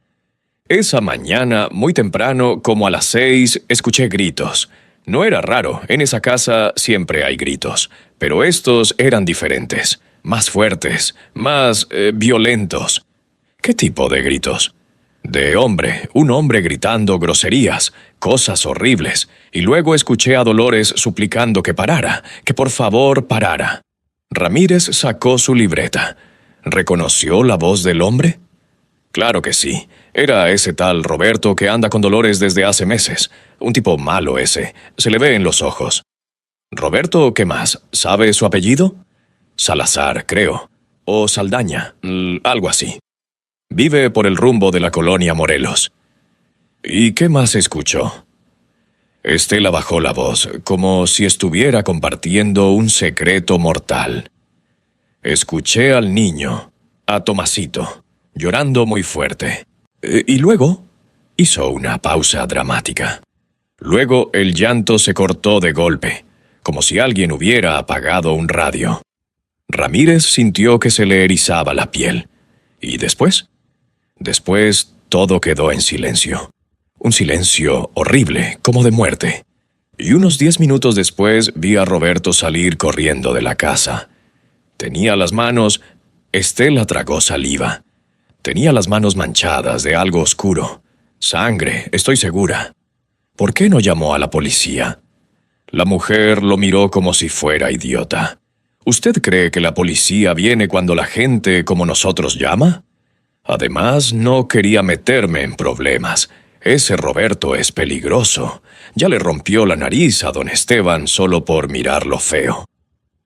«Esa mañana, muy temprano, como a las 6, escuché gritos. No era raro, en esa casa siempre hay gritos, pero estos eran diferentes, más fuertes, más violentos». «¿Qué tipo de gritos?» «De hombre, un hombre gritando groserías, cosas horribles, y luego escuché a Dolores suplicando que parara, que por favor parara». Ramírez sacó su libreta. ¿Reconoció la voz del hombre? Claro que sí. Era ese tal Roberto que anda con Dolores desde hace meses. Un tipo malo ese. Se le ve en los ojos. ¿Roberto qué más? ¿Sabe su apellido? Salazar, creo. O Saldaña. Algo así. Vive por el rumbo de la colonia Morelos. ¿Y qué más escuchó? Estela bajó la voz, como si estuviera compartiendo un secreto mortal. Escuché al niño, a Tomasito, llorando muy fuerte. Y luego hizo una pausa dramática. Luego el llanto se cortó de golpe, como si alguien hubiera apagado un radio. Ramírez sintió que se le erizaba la piel. ¿Y después? Después todo quedó en silencio. Un silencio horrible, como de muerte. Y unos 10 minutos después vi a Roberto salir corriendo de la casa. Tenía las manos... Estela tragó saliva. Tenía las manos manchadas de algo oscuro. Sangre, estoy segura. ¿Por qué no llamó a la policía? La mujer lo miró como si fuera idiota. ¿Usted cree que la policía viene cuando la gente como nosotros llama? Además, no quería meterme en problemas. Ese Roberto es peligroso. Ya le rompió la nariz a don Esteban solo por mirarlo feo».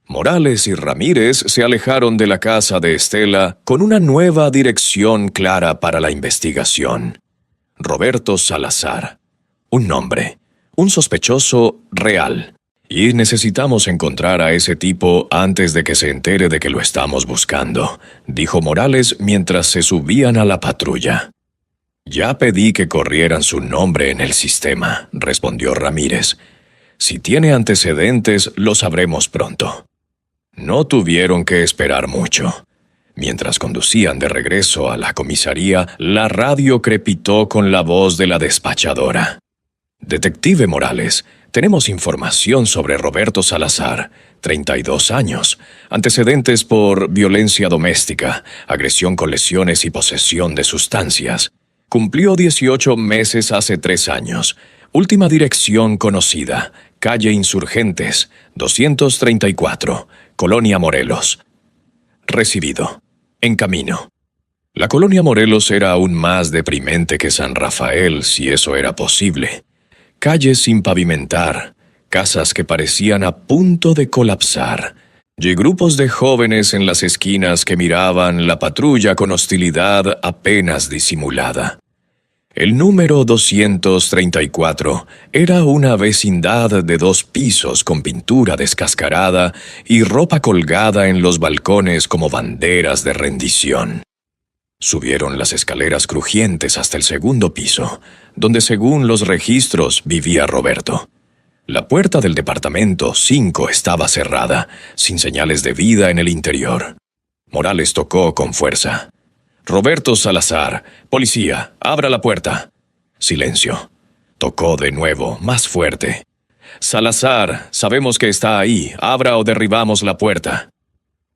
Morales y Ramírez se alejaron de la casa de Estela con una nueva dirección clara para la investigación. Roberto Salazar. Un nombre. Un sospechoso real. Y necesitamos encontrar a ese tipo antes de que se entere de que lo estamos buscando, dijo Morales mientras se subían a la patrulla. «Ya pedí que corrieran su nombre en el sistema», respondió Ramírez. «Si tiene antecedentes, lo sabremos pronto». No tuvieron que esperar mucho. Mientras conducían de regreso a la comisaría, la radio crepitó con la voz de la despachadora. «Detective Morales, tenemos información sobre Roberto Salazar, 32 años, antecedentes por violencia doméstica, agresión con lesiones y posesión de sustancias. Cumplió 18 meses hace 3 años. Última dirección conocida, calle Insurgentes, 234, Colonia Morelos. Recibido. En camino». La Colonia Morelos era aún más deprimente que San Rafael, si eso era posible. Calles sin pavimentar, casas que parecían a punto de colapsar, y grupos de jóvenes en las esquinas que miraban la patrulla con hostilidad apenas disimulada. El número 234 era una vecindad de 2 pisos con pintura descascarada y ropa colgada en los balcones como banderas de rendición. Subieron las escaleras crujientes hasta el 2º piso, donde según los registros vivía Roberto. La puerta del departamento 5 estaba cerrada, sin señales de vida en el interior. Morales tocó con fuerza. «Roberto Salazar, policía, abra la puerta». Silencio. Tocó de nuevo, más fuerte. «Salazar, sabemos que está ahí, abra o derribamos la puerta».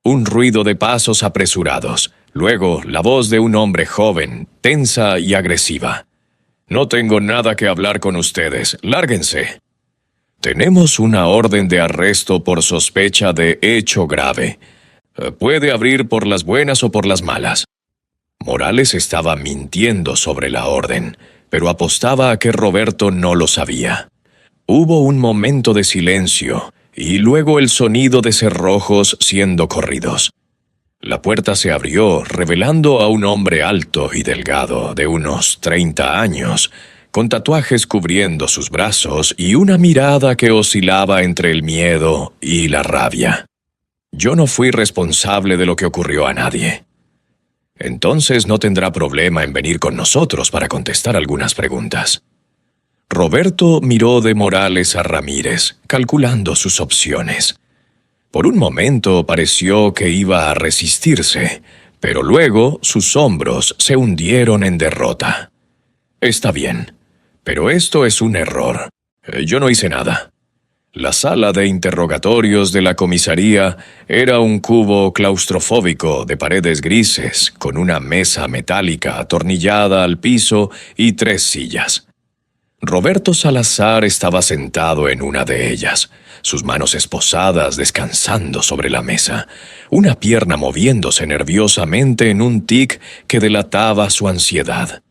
Un ruido de pasos apresurados. Luego, la voz de un hombre joven, tensa y agresiva. «No tengo nada que hablar con ustedes. Lárguense». «Tenemos una orden de arresto por sospecha de hecho grave. Puede abrir por las buenas o por las malas». Morales estaba mintiendo sobre la orden, pero apostaba a que Roberto no lo sabía. Hubo un momento de silencio, y luego el sonido de cerrojos siendo corridos. La puerta se abrió, revelando a un hombre alto y delgado, de unos 30 años, con tatuajes cubriendo sus brazos y una mirada que oscilaba entre el miedo y la rabia. Yo no fui responsable de lo que ocurrió a nadie. Entonces no tendrá problema en venir con nosotros para contestar algunas preguntas. Roberto miró de Morales a Ramírez, calculando sus opciones. Por un momento pareció que iba a resistirse, pero luego sus hombros se hundieron en derrota. Está bien, pero esto es un error. Yo no hice nada. La sala de interrogatorios de la comisaría era un cubo claustrofóbico de paredes grises, con una mesa metálica atornillada al piso y 3 sillas. Roberto Salazar estaba sentado en una de ellas, sus manos esposadas descansando sobre la mesa, una pierna moviéndose nerviosamente en un tic que delataba su ansiedad.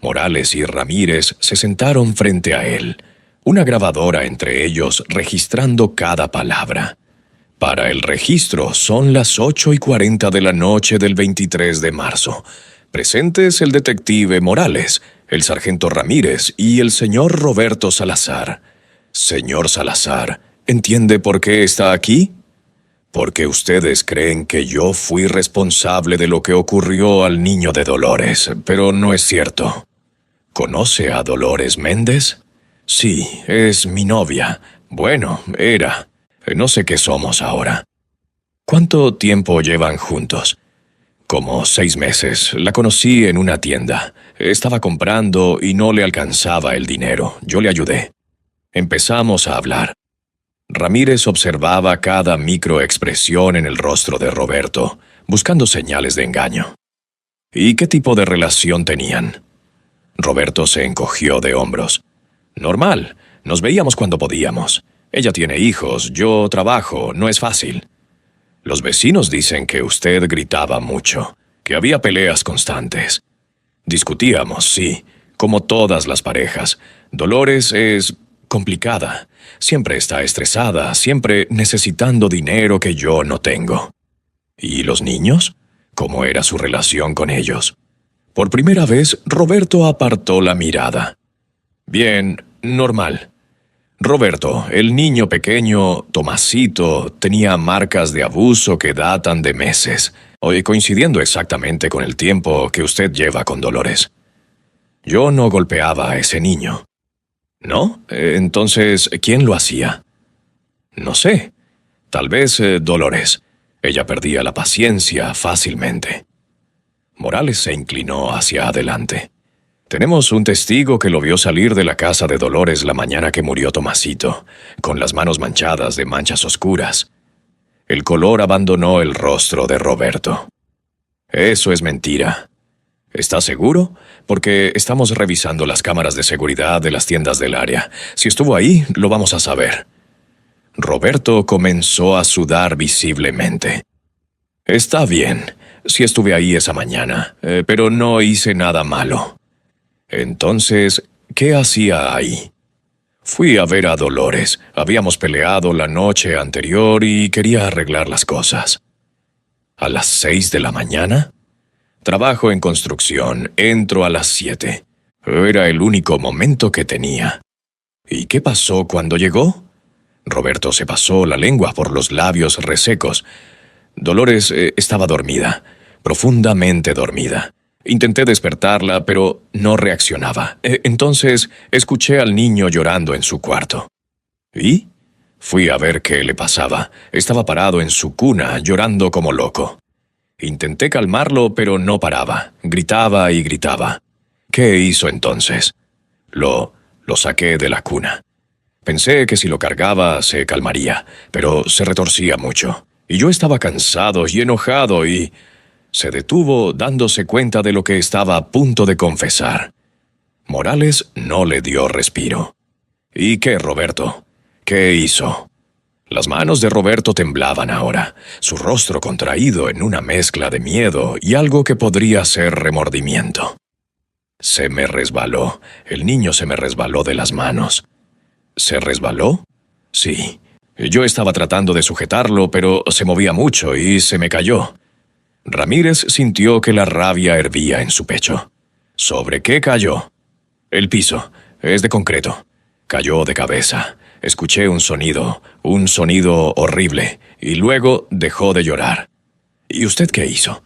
Morales y Ramírez se sentaron frente a él, una grabadora entre ellos registrando cada palabra. Para el registro son las 8:40 de la noche del 23 de marzo. Presentes el detective Morales, el sargento Ramírez y el señor Roberto Salazar. Señor Salazar, ¿entiende por qué está aquí? Porque ustedes creen que yo fui responsable de lo que ocurrió al niño de Dolores, pero no es cierto. ¿Conoce a Dolores Méndez? Sí, es mi novia. Bueno, era. No sé qué somos ahora. ¿Cuánto tiempo llevan juntos? Como 6 meses. La conocí en una tienda. Estaba comprando y no le alcanzaba el dinero. Yo le ayudé. Empezamos a hablar. Ramírez observaba cada microexpresión en el rostro de Roberto, buscando señales de engaño. ¿Y qué tipo de relación tenían? Roberto se encogió de hombros. Normal. Nos veíamos cuando podíamos. Ella tiene hijos, yo trabajo, no es fácil. Los vecinos dicen que usted gritaba mucho, que había peleas constantes. Discutíamos, sí, como todas las parejas. Dolores es complicada. Siempre está estresada, siempre necesitando dinero que yo no tengo. ¿Y los niños? ¿Cómo era su relación con ellos? Por primera vez, Roberto apartó la mirada. Bien, normal. Roberto, el niño pequeño, Tomasito, tenía marcas de abuso que datan de meses, hoy coincidiendo exactamente con el tiempo que usted lleva con Dolores. Yo no golpeaba a ese niño. ¿No? Entonces, ¿quién lo hacía? No sé. Tal vez Dolores. Ella perdía la paciencia fácilmente. Morales se inclinó hacia adelante. Tenemos un testigo que lo vio salir de la casa de Dolores la mañana que murió Tomasito, con las manos manchadas de manchas oscuras. El color abandonó el rostro de Roberto. Eso es mentira. ¿Está seguro? Porque estamos revisando las cámaras de seguridad de las tiendas del área. Si estuvo ahí, lo vamos a saber. Roberto comenzó a sudar visiblemente. Está bien, sí estuve ahí esa mañana, pero no hice nada malo. Entonces, ¿qué hacía ahí? Fui a ver a Dolores. Habíamos peleado la noche anterior y quería arreglar las cosas. ¿A las 6 de la mañana? Trabajo en construcción. Entro a las 7. Era el único momento que tenía. ¿Y qué pasó cuando llegó? Roberto se pasó la lengua por los labios resecos. Dolores estaba dormida, profundamente dormida. Intenté despertarla, pero no reaccionaba. Entonces escuché al niño llorando en su cuarto. ¿Y? Fui a ver qué le pasaba. Estaba parado en su cuna, llorando como loco. Intenté calmarlo, pero no paraba. Gritaba y gritaba. ¿Qué hizo entonces? Lo saqué de la cuna. Pensé que si lo cargaba se calmaría, pero se retorcía mucho. Y yo estaba cansado y enojado y... Se detuvo dándose cuenta de lo que estaba a punto de confesar. Morales no le dio respiro. ¿Y qué, Roberto? ¿Qué hizo? Las manos de Roberto temblaban ahora, su rostro contraído en una mezcla de miedo y algo que podría ser remordimiento. Se me resbaló. El niño se me resbaló de las manos. ¿Se resbaló? Sí. Yo estaba tratando de sujetarlo, pero se movía mucho y se me cayó. Ramírez sintió que la rabia hervía en su pecho. ¿Sobre qué cayó? El piso. Es de concreto. Cayó de cabeza. Escuché un sonido horrible, y luego dejó de llorar. ¿Y usted qué hizo?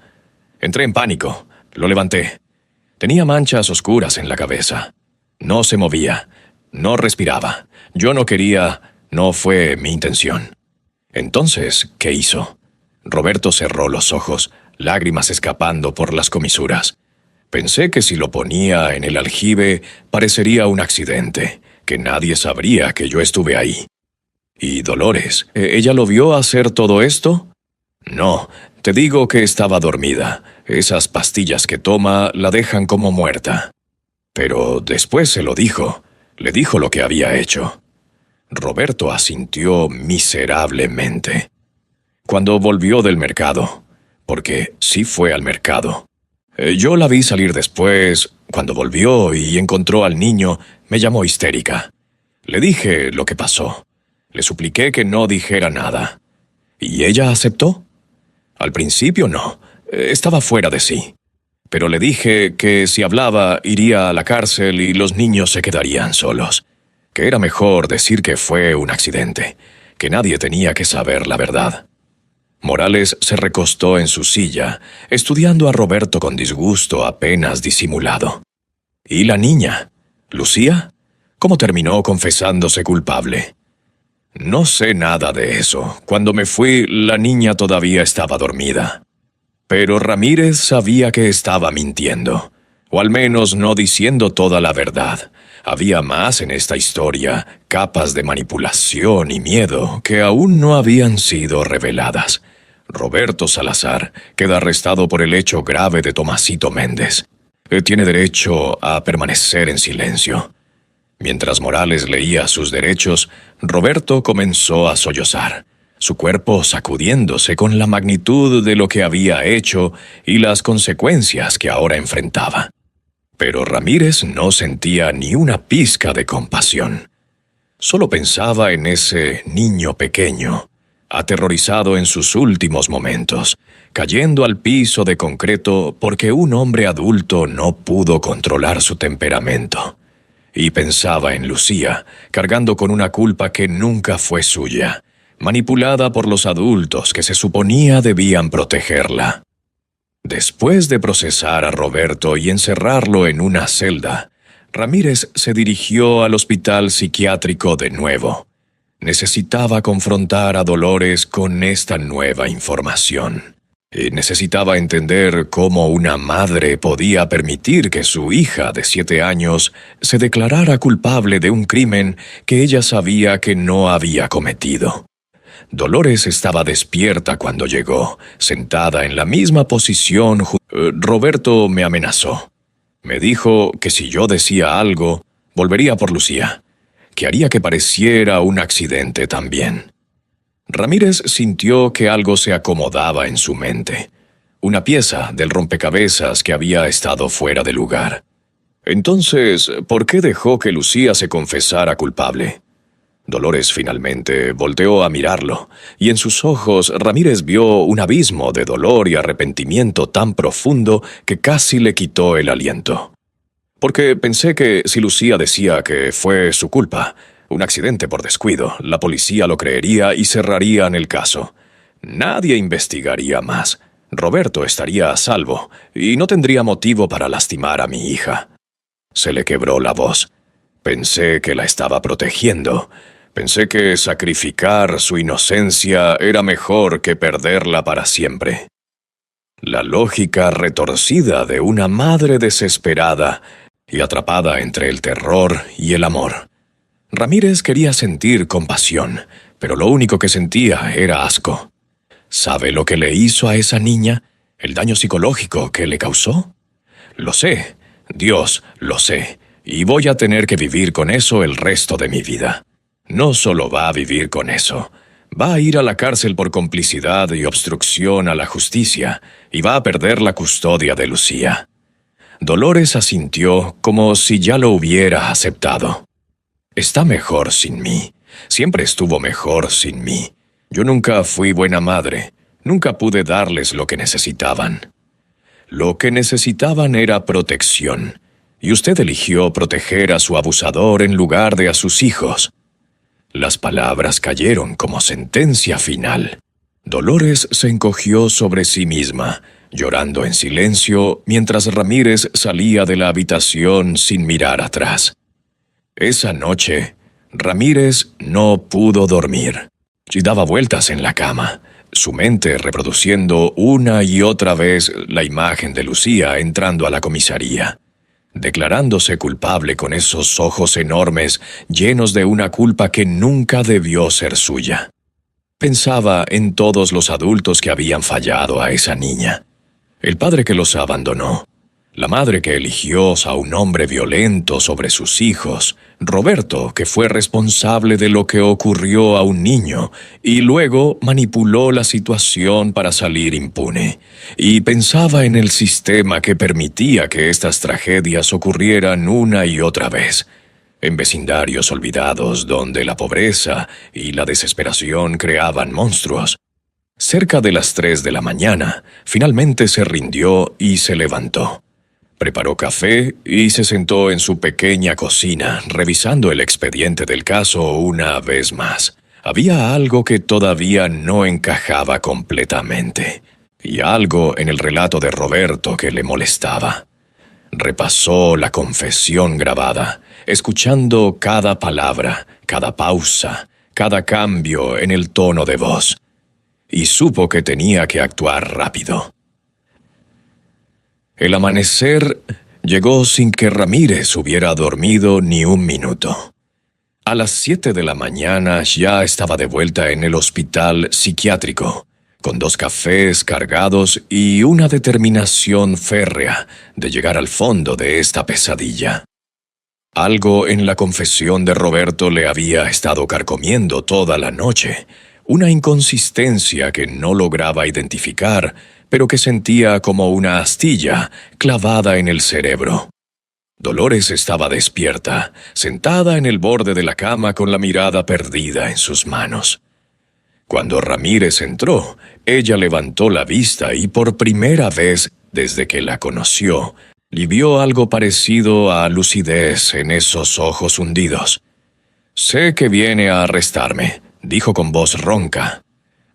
Entré en pánico. Lo levanté. Tenía manchas oscuras en la cabeza. No se movía. No respiraba. Yo no quería. No fue mi intención. Entonces, ¿qué hizo? Roberto cerró los ojos, lágrimas escapando por las comisuras. Pensé que si lo ponía en el aljibe, parecería un accidente, que nadie sabría que yo estuve ahí. ¿Y Dolores? ¿Ella lo vio hacer todo esto? No, te digo que estaba dormida. Esas pastillas que toma la dejan como muerta. Pero después se lo dijo. Le dijo lo que había hecho. Roberto asintió miserablemente. Cuando volvió del mercado, porque sí fue al mercado. Yo la vi salir después. Cuando volvió y encontró al niño, me llamó histérica. Le dije lo que pasó. Le supliqué que no dijera nada. ¿Y ella aceptó? Al principio no. Estaba fuera de sí. Pero le dije que si hablaba iría a la cárcel y los niños se quedarían solos. Que era mejor decir que fue un accidente, que nadie tenía que saber la verdad. Morales se recostó en su silla, estudiando a Roberto con disgusto apenas disimulado. ¿Y la niña? ¿Lucía? ¿Cómo terminó confesándose culpable? No sé nada de eso. Cuando me fui, la niña todavía estaba dormida. Pero Ramírez sabía que estaba mintiendo, o al menos no diciendo toda la verdad. Había más en esta historia, capas de manipulación y miedo que aún no habían sido reveladas. Roberto Salazar queda arrestado por el hecho grave de Tomasito Méndez. Tiene derecho a permanecer en silencio. Mientras Morales leía sus derechos, Roberto comenzó a sollozar, su cuerpo sacudiéndose con la magnitud de lo que había hecho y las consecuencias que ahora enfrentaba. Pero Ramírez no sentía ni una pizca de compasión. Solo pensaba en ese niño pequeño, aterrorizado en sus últimos momentos, cayendo al piso de concreto porque un hombre adulto no pudo controlar su temperamento. Y pensaba en Lucía, cargando con una culpa que nunca fue suya, manipulada por los adultos que se suponía debían protegerla. Después de procesar a Roberto y encerrarlo en una celda, Ramírez se dirigió al hospital psiquiátrico de nuevo. Necesitaba confrontar a Dolores con esta nueva información. Necesitaba entender cómo una madre podía permitir que su hija de 7 años se declarara culpable de un crimen que ella sabía que no había cometido. Dolores estaba despierta cuando llegó, sentada en la misma posición. Roberto me amenazó. Me dijo que si yo decía algo, volvería por Lucía, que haría que pareciera un accidente también. Ramírez sintió que algo se acomodaba en su mente, una pieza del rompecabezas que había estado fuera de lugar. Entonces, ¿por qué dejó que Lucía se confesara culpable? Dolores finalmente volteó a mirarlo, y en sus ojos Ramírez vio un abismo de dolor y arrepentimiento tan profundo que casi le quitó el aliento. Porque pensé que si Lucía decía que fue su culpa, un accidente por descuido, la policía lo creería y cerrarían el caso. Nadie investigaría más. Roberto estaría a salvo, y no tendría motivo para lastimar a mi hija. Se le quebró la voz. Pensé que la estaba protegiendo. Pensé que sacrificar su inocencia era mejor que perderla para siempre. La lógica retorcida de una madre desesperada y atrapada entre el terror y el amor. Ramírez quería sentir compasión, pero lo único que sentía era asco. ¿Sabe lo que le hizo a esa niña? ¿El daño psicológico que le causó? Lo sé, Dios, lo sé, y voy a tener que vivir con eso el resto de mi vida. No solo va a vivir con eso, va a ir a la cárcel por complicidad y obstrucción a la justicia, y va a perder la custodia de Lucía. Dolores asintió como si ya lo hubiera aceptado. Está mejor sin mí. Siempre estuvo mejor sin mí. Yo nunca fui buena madre. Nunca pude darles lo que necesitaban. Lo que necesitaban era protección, y usted eligió proteger a su abusador en lugar de a sus hijos. Las palabras cayeron como sentencia final. Dolores se encogió sobre sí misma, llorando en silencio mientras Ramírez salía de la habitación sin mirar atrás. Esa noche, Ramírez no pudo dormir y daba vueltas en la cama, su mente reproduciendo una y otra vez la imagen de Lucía entrando a la comisaría, declarándose culpable con esos ojos enormes llenos de una culpa que nunca debió ser suya. Pensaba en todos los adultos que habían fallado a esa niña. El padre que los abandonó, la madre que eligió a un hombre violento sobre sus hijos, Roberto, que fue responsable de lo que ocurrió a un niño y luego manipuló la situación para salir impune. Y pensaba en el sistema que permitía que estas tragedias ocurrieran una y otra vez, en vecindarios olvidados donde la pobreza y la desesperación creaban monstruos. Cerca de las 3 de la mañana, finalmente se rindió y se levantó. Preparó café y se sentó en su pequeña cocina, revisando el expediente del caso una vez más. Había algo que todavía no encajaba completamente, y algo en el relato de Roberto que le molestaba. Repasó la confesión grabada, escuchando cada palabra, cada pausa, cada cambio en el tono de voz, y supo que tenía que actuar rápido. El amanecer llegó sin que Ramírez hubiera dormido ni un minuto. A las 7 de la mañana ya estaba de vuelta en el hospital psiquiátrico, con 2 cafés cargados y una determinación férrea de llegar al fondo de esta pesadilla. Algo en la confesión de Roberto le había estado carcomiendo toda la noche, una inconsistencia que no lograba identificar, pero que sentía como una astilla clavada en el cerebro. Dolores estaba despierta, sentada en el borde de la cama con la mirada perdida en sus manos. Cuando Ramírez entró, ella levantó la vista y por primera vez desde que la conoció, le vio algo parecido a lucidez en esos ojos hundidos. «Sé que viene a arrestarme», dijo con voz ronca.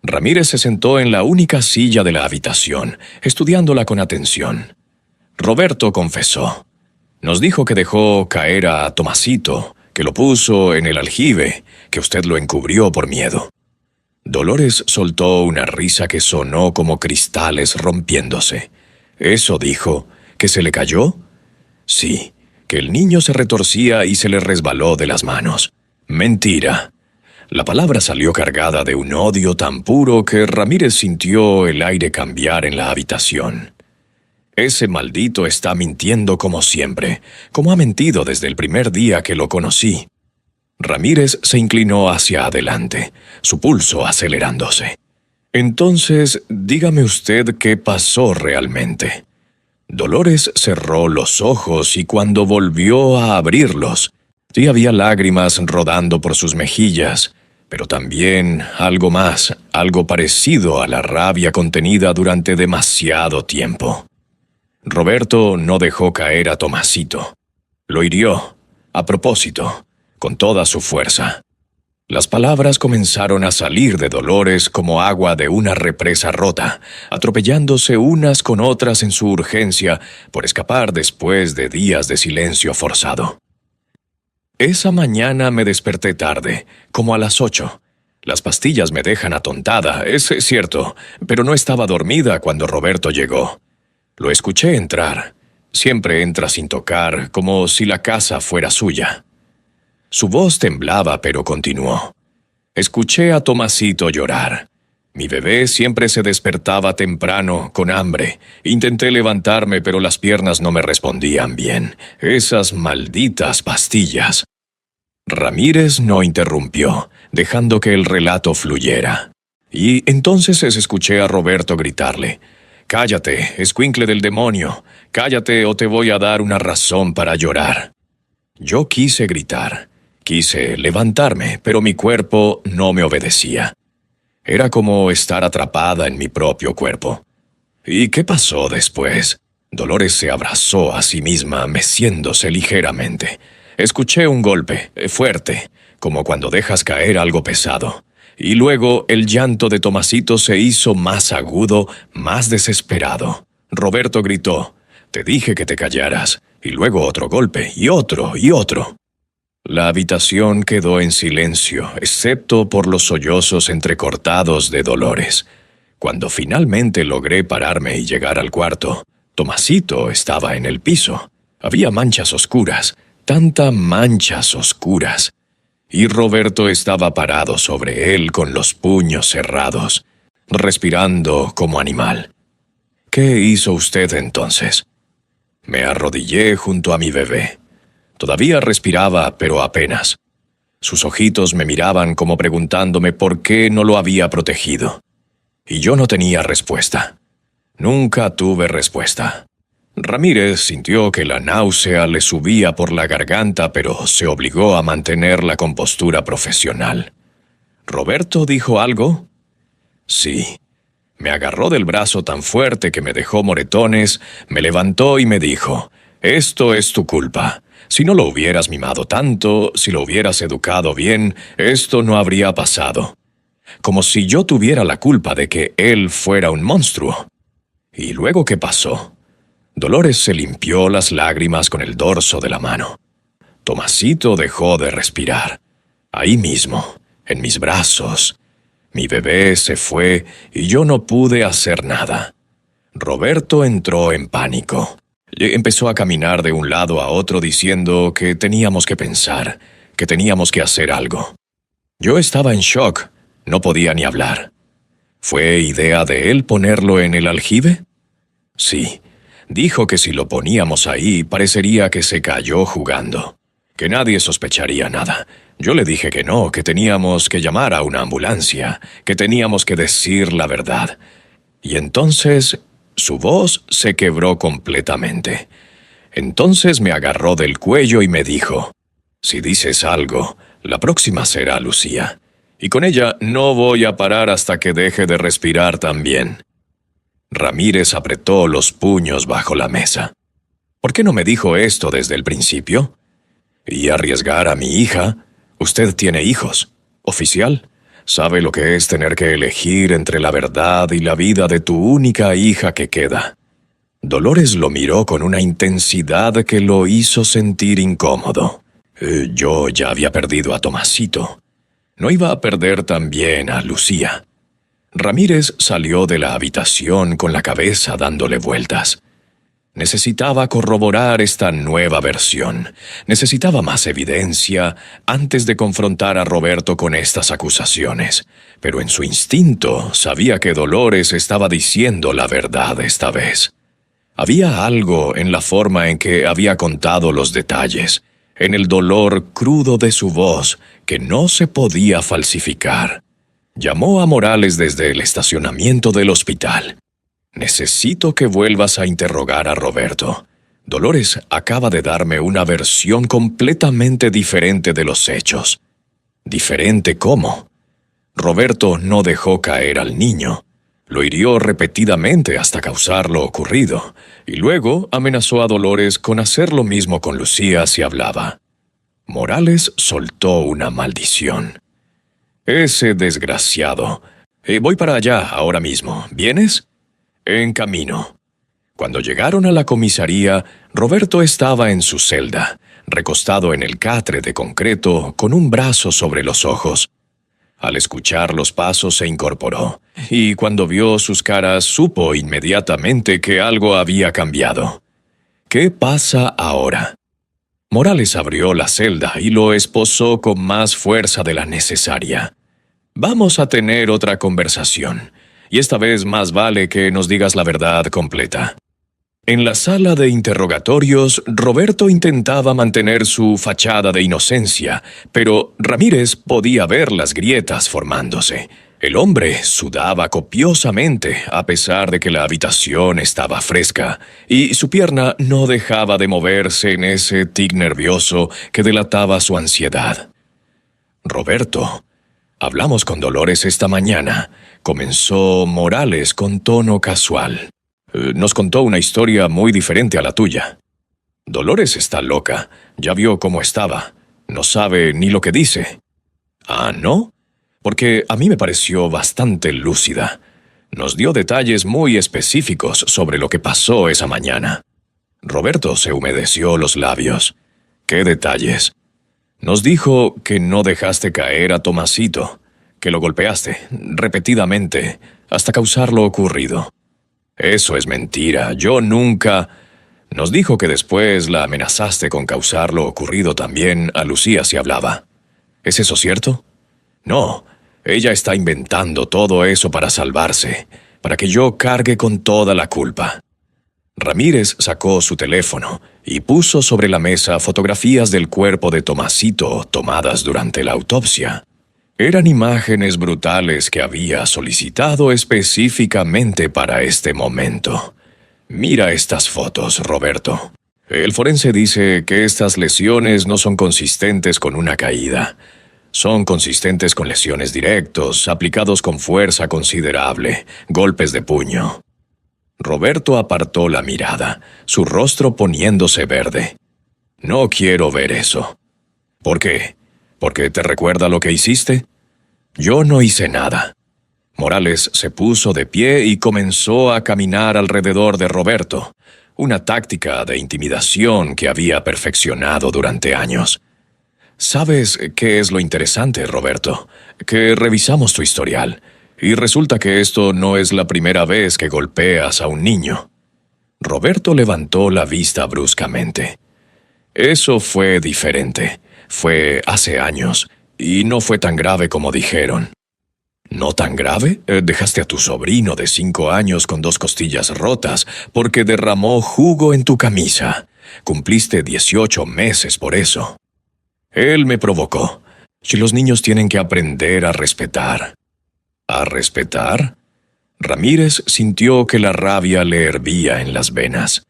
Ramírez se sentó en la única silla de la habitación, estudiándola con atención. Roberto confesó. Nos dijo que dejó caer a Tomasito, que lo puso en el aljibe, que usted lo encubrió por miedo. Dolores soltó una risa que sonó como cristales rompiéndose. ¿Eso dijo? ¿Que se le cayó? Sí, que el niño se retorcía y se le resbaló de las manos. Mentira. La palabra salió cargada de un odio tan puro que Ramírez sintió el aire cambiar en la habitación. Ese maldito está mintiendo como siempre, como ha mentido desde el primer día que lo conocí. Ramírez se inclinó hacia adelante, su pulso acelerándose. Entonces, dígame usted qué pasó realmente. Dolores cerró los ojos y cuando volvió a abrirlos, sí había lágrimas rodando por sus mejillas, pero también algo más, algo parecido a la rabia contenida durante demasiado tiempo. Roberto no dejó caer a Tomasito. Lo hirió, a propósito, con toda su fuerza. Las palabras comenzaron a salir de Dolores como agua de una represa rota, atropellándose unas con otras en su urgencia por escapar después de días de silencio forzado. Esa mañana me desperté tarde, como a las 8. Las pastillas me dejan atontada, es cierto, pero no estaba dormida cuando Roberto llegó. Lo escuché entrar. Siempre entra sin tocar, como si la casa fuera suya. Su voz temblaba, pero continuó. Escuché a Tomasito llorar. Mi bebé siempre se despertaba temprano, con hambre. Intenté levantarme, pero las piernas no me respondían bien. Esas malditas pastillas. Ramírez no interrumpió, dejando que el relato fluyera. Y entonces escuché a Roberto gritarle: «Cállate, escuincle del demonio. Cállate o te voy a dar una razón para llorar». Yo quise gritar. Quise levantarme, pero mi cuerpo no me obedecía. Era como estar atrapada en mi propio cuerpo. ¿Y qué pasó después? Dolores se abrazó a sí misma, meciéndose ligeramente. Escuché un golpe, fuerte, como cuando dejas caer algo pesado. Y luego el llanto de Tomasito se hizo más agudo, más desesperado. Roberto gritó: «Te dije que te callaras». Y luego otro golpe, y otro, y otro. La habitación quedó en silencio, excepto por los sollozos entrecortados de Dolores. Cuando finalmente logré pararme y llegar al cuarto, Tomasito estaba en el piso. Había manchas oscuras, tantas manchas oscuras. Y Roberto estaba parado sobre él con los puños cerrados, respirando como animal. ¿Qué hizo usted entonces? Me arrodillé junto a mi bebé. Todavía respiraba, pero apenas. Sus ojitos me miraban como preguntándome por qué no lo había protegido. Y yo no tenía respuesta. Nunca tuve respuesta. Ramírez sintió que la náusea le subía por la garganta, pero se obligó a mantener la compostura profesional. ¿Roberto dijo algo? Sí. Me agarró del brazo tan fuerte que me dejó moretones, me levantó y me dijo: «Esto es tu culpa. Si no lo hubieras mimado tanto, si lo hubieras educado bien, esto no habría pasado». Como si yo tuviera la culpa de que él fuera un monstruo. ¿Y luego qué pasó? Dolores se limpió las lágrimas con el dorso de la mano. Tomasito dejó de respirar. Ahí mismo, en mis brazos. Mi bebé se fue y yo no pude hacer nada. Roberto entró en pánico. Empezó a caminar de un lado a otro diciendo que teníamos que pensar, que teníamos que hacer algo. Yo estaba en shock, no podía ni hablar. ¿Fue idea de él ponerlo en el aljibe? Sí, dijo que si lo poníamos ahí parecería que se cayó jugando, que nadie sospecharía nada. Yo le dije que no, que teníamos que llamar a una ambulancia, que teníamos que decir la verdad. Y entonces su voz se quebró completamente. Entonces me agarró del cuello y me dijo: «Si dices algo, la próxima será Lucía. Y con ella no voy a parar hasta que deje de respirar también». Ramírez apretó los puños bajo la mesa. «¿Por qué no me dijo esto desde el principio? ¿Y arriesgar a mi hija? Usted tiene hijos. ¿Oficial? ¿Sabe lo que es tener que elegir entre la verdad y la vida de tu única hija que queda?» Dolores lo miró con una intensidad que lo hizo sentir incómodo. Yo ya había perdido a Tomasito. No iba a perder también a Lucía. Ramírez salió de la habitación con la cabeza dándole vueltas. Necesitaba corroborar esta nueva versión. Necesitaba más evidencia antes de confrontar a Roberto con estas acusaciones. Pero en su instinto sabía que Dolores estaba diciendo la verdad esta vez. Había algo en la forma en que había contado los detalles, en el dolor crudo de su voz, que no se podía falsificar. Llamó a Morales desde el estacionamiento del hospital. «Necesito que vuelvas a interrogar a Roberto. Dolores acaba de darme una versión completamente diferente de los hechos». ¿Diferente cómo? Roberto no dejó caer al niño. Lo hirió repetidamente hasta causar lo ocurrido, y luego amenazó a Dolores con hacer lo mismo con Lucía si hablaba. Morales soltó una maldición. «Ese desgraciado. Voy para allá ahora mismo. ¿Vienes?» En camino. Cuando llegaron a la comisaría, Roberto estaba en su celda, recostado en el catre de concreto, con un brazo sobre los ojos. Al escuchar los pasos se incorporó, y cuando vio sus caras supo inmediatamente que algo había cambiado. ¿Qué pasa ahora? Morales abrió la celda y lo esposó con más fuerza de la necesaria. «Vamos a tener otra conversación. Y esta vez más vale que nos digas la verdad completa». En la sala de interrogatorios, Roberto intentaba mantener su fachada de inocencia, pero Ramírez podía ver las grietas formándose. El hombre sudaba copiosamente, a pesar de que la habitación estaba fresca, y su pierna no dejaba de moverse en ese tic nervioso que delataba su ansiedad. «Roberto, Hablamos con Dolores esta mañana. Comenzó Morales con tono casual. Nos contó una historia muy diferente a la tuya. Dolores está loca. Ya vio cómo estaba. No sabe ni lo que dice. ¿Ah, no? Porque a mí me pareció bastante lúcida. Nos dio detalles muy específicos sobre lo que pasó esa mañana. Roberto se humedeció los labios. ¿Qué detalles? Nos dijo que no dejaste caer a Tomasito, que lo golpeaste repetidamente hasta causar lo ocurrido. Eso es mentira. Yo nunca... Nos dijo que después la amenazaste con causar lo ocurrido también a Lucía si hablaba. ¿Es eso cierto? No, ella está inventando todo eso para salvarse, para que yo cargue con toda la culpa. Ramírez sacó su teléfono y puso sobre la mesa fotografías del cuerpo de Tomasito tomadas durante la autopsia. Eran imágenes brutales que había solicitado específicamente para este momento. Mira estas fotos, Roberto. El forense dice que estas lesiones no son consistentes con una caída. Son consistentes con lesiones directos, aplicados con fuerza considerable, golpes de puño. Roberto apartó la mirada, su rostro poniéndose verde. No quiero ver eso. ¿Por qué? ¿Porque te recuerda lo que hiciste? Yo no hice nada. Morales se puso de pie y comenzó a caminar alrededor de Roberto, una táctica de intimidación que había perfeccionado durante años. ¿Sabes qué es lo interesante, Roberto? Que revisamos tu historial, y resulta que esto no es la primera vez que golpeas a un niño. Roberto levantó la vista bruscamente. Eso fue diferente. Fue hace años, y no fue tan grave como dijeron. ¿No tan grave? Dejaste a tu sobrino de 5 años con 2 costillas rotas porque derramó jugo en tu camisa. Cumpliste 18 meses por eso. Él me provocó. Y los niños tienen que aprender a respetar. ¿A respetar? Ramírez sintió que la rabia le hervía en las venas.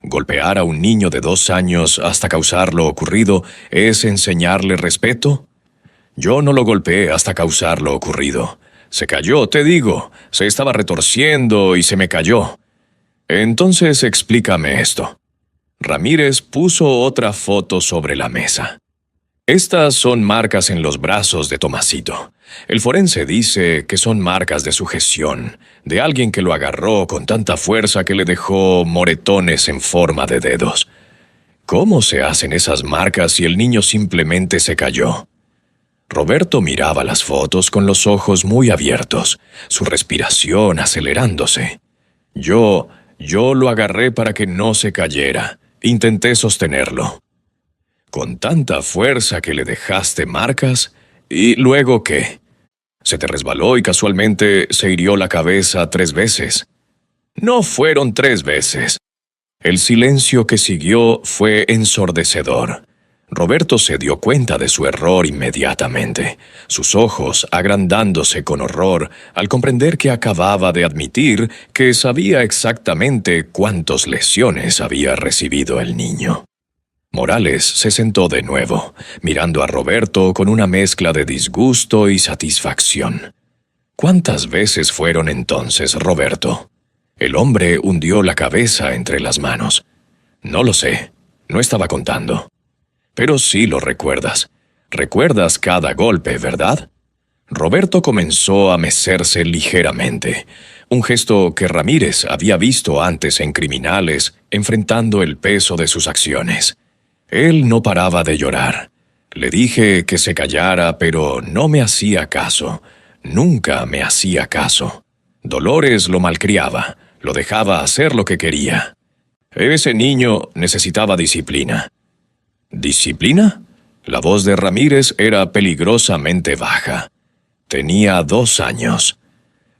¿Golpear a un niño de 2 años hasta causar lo ocurrido es enseñarle respeto? Yo no lo golpeé hasta causar lo ocurrido. Se cayó, te digo. Se estaba retorciendo y se me cayó. Entonces explícame esto. Ramírez puso otra foto sobre la mesa. Estas son marcas en los brazos de Tomasito. El forense dice que son marcas de sujeción, de alguien que lo agarró con tanta fuerza que le dejó moretones en forma de dedos. ¿Cómo se hacen esas marcas si el niño simplemente se cayó? Roberto miraba las fotos con los ojos muy abiertos, su respiración acelerándose. Yo lo agarré para que no se cayera. Intenté sostenerlo. ¿Con tanta fuerza que le dejaste marcas? ¿Y luego qué? ¿Se te resbaló y casualmente se hirió la cabeza 3 veces? No fueron 3 veces. El silencio que siguió fue ensordecedor. Roberto se dio cuenta de su error inmediatamente, sus ojos agrandándose con horror al comprender que acababa de admitir que sabía exactamente cuántas lesiones había recibido el niño. Morales se sentó de nuevo, mirando a Roberto con una mezcla de disgusto y satisfacción. ¿Cuántas veces fueron entonces, Roberto? El hombre hundió la cabeza entre las manos. No lo sé, no estaba contando. Pero sí lo recuerdas. Recuerdas cada golpe, ¿verdad? Roberto comenzó a mecerse ligeramente, un gesto que Ramírez había visto antes en criminales enfrentando el peso de sus acciones. Él no paraba de llorar. Le dije que se callara, pero no me hacía caso. Nunca me hacía caso. Dolores lo malcriaba, lo dejaba hacer lo que quería. Ese niño necesitaba disciplina. ¿Disciplina? La voz de Ramírez era peligrosamente baja. Tenía 2 años.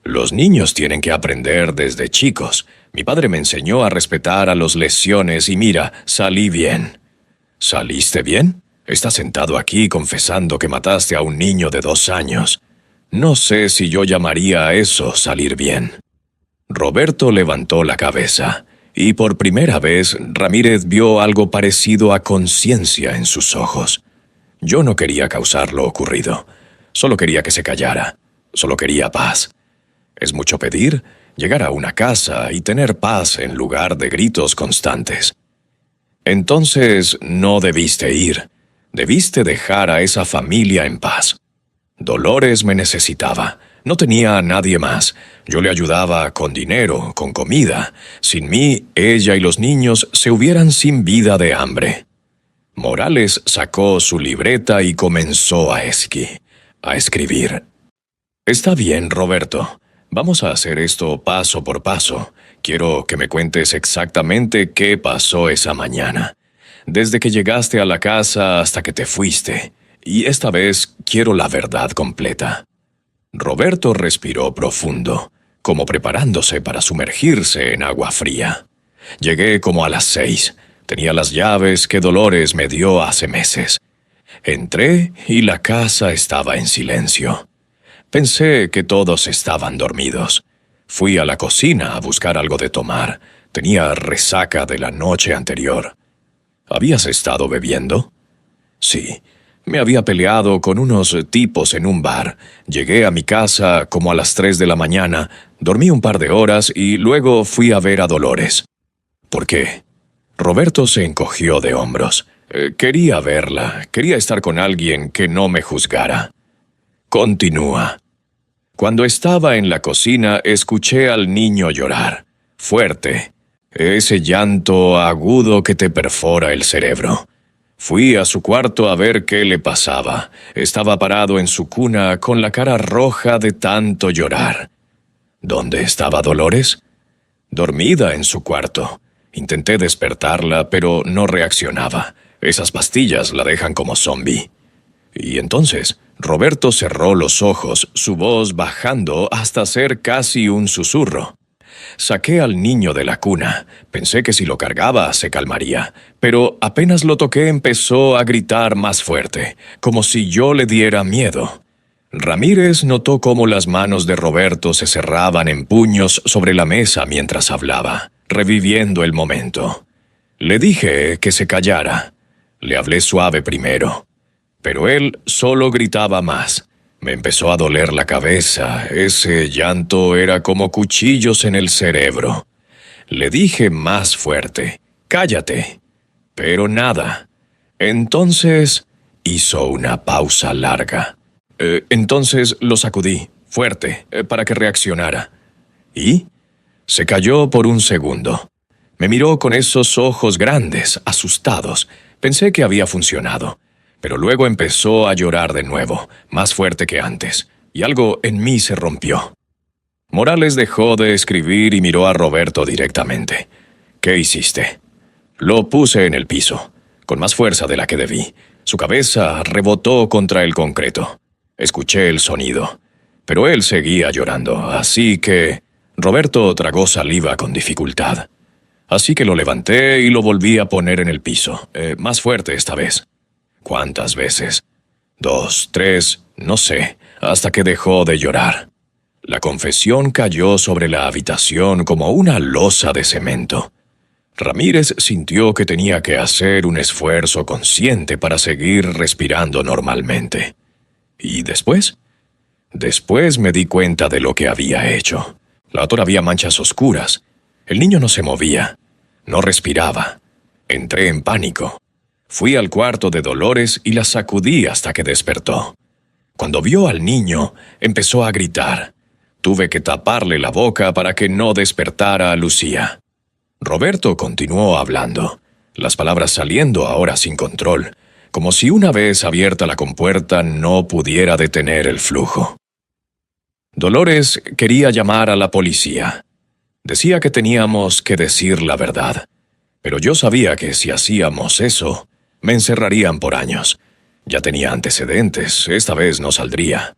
Los niños tienen que aprender desde chicos. Mi padre me enseñó a respetar a los lesiones y mira, salí bien. ¿Saliste bien? Estás sentado aquí confesando que mataste a un niño de 2 años. No sé si yo llamaría a eso salir bien. Roberto levantó la cabeza, y por primera vez Ramírez vio algo parecido a conciencia en sus ojos. Yo no quería causar lo ocurrido. Solo quería que se callara. Solo quería paz. ¿Es mucho pedir? Llegar a una casa y tener paz en lugar de gritos constantes. Entonces no debiste ir. Debiste dejar a esa familia en paz. Dolores me necesitaba. No tenía a nadie más. Yo le ayudaba con dinero, con comida. Sin mí, ella y los niños se hubieran sin vida de hambre. Morales sacó su libreta y comenzó a escribir. Está bien, Roberto. Vamos a hacer esto paso por paso. Quiero que me cuentes exactamente qué pasó esa mañana. Desde que llegaste a la casa hasta que te fuiste. Y esta vez quiero la verdad completa. Roberto respiró profundo, como preparándose para sumergirse en agua fría. Llegué como a las 6. Tenía las llaves que Dolores me dio hace meses. Entré y la casa estaba en silencio. Pensé que todos estaban dormidos. Fui a la cocina a buscar algo de tomar. Tenía resaca de la noche anterior. ¿Habías estado bebiendo? Sí. Me había peleado con unos tipos en un bar. Llegué a mi casa como a las 3 de la mañana, dormí un par de horas y luego fui a ver a Dolores. ¿Por qué? Roberto se encogió de hombros. Quería verla, quería estar con alguien que no me juzgara. Continúa. Cuando estaba en la cocina, escuché al niño llorar. Fuerte. Ese llanto agudo que te perfora el cerebro. Fui a su cuarto a ver qué le pasaba. Estaba parado en su cuna con la cara roja de tanto llorar. ¿Dónde estaba Dolores? Dormida en su cuarto. Intenté despertarla, pero no reaccionaba. Esas pastillas la dejan como zombi. Y entonces, Roberto cerró los ojos, su voz bajando hasta ser casi un susurro. Saqué al niño de la cuna. Pensé que si lo cargaba se calmaría, pero apenas lo toqué empezó a gritar más fuerte, como si yo le diera miedo. Ramírez notó cómo las manos de Roberto se cerraban en puños sobre la mesa mientras hablaba, reviviendo el momento. Le dije que se callara. Le hablé suave primero, pero él solo gritaba más. Me empezó a doler la cabeza. Ese llanto era como cuchillos en el cerebro. Le dije más fuerte, «Cállate». Pero nada. Entonces hizo una pausa larga. Entonces lo sacudí, fuerte, para que reaccionara. ¿Y? Se calló por un segundo. Me miró con esos ojos grandes, asustados. Pensé que había funcionado. Pero luego empezó a llorar de nuevo, más fuerte que antes, y algo en mí se rompió. Morales dejó de escribir y miró a Roberto directamente. ¿Qué hiciste? Lo puse en el piso, con más fuerza de la que debí. Su cabeza rebotó contra el concreto. Escuché el sonido, pero él seguía llorando, así que... Roberto tragó saliva con dificultad. Así que lo levanté y lo volví a poner en el piso, más fuerte esta vez. ¿Cuántas veces? 2, 3, no sé, hasta que dejó de llorar. La confesión cayó sobre la habitación como una losa de cemento. Ramírez sintió que tenía que hacer un esfuerzo consciente para seguir respirando normalmente. ¿Y después? Después me di cuenta de lo que había hecho. La autora había manchas oscuras. El niño no se movía, no respiraba. Entré en pánico. Fui al cuarto de Dolores y la sacudí hasta que despertó. Cuando vio al niño, empezó a gritar. Tuve que taparle la boca para que no despertara a Lucía. Roberto continuó hablando, las palabras saliendo ahora sin control, como si una vez abierta la compuerta no pudiera detener el flujo. Dolores quería llamar a la policía. Decía que teníamos que decir la verdad, pero yo sabía que si hacíamos eso, me encerrarían por años. Ya tenía antecedentes, esta vez no saldría.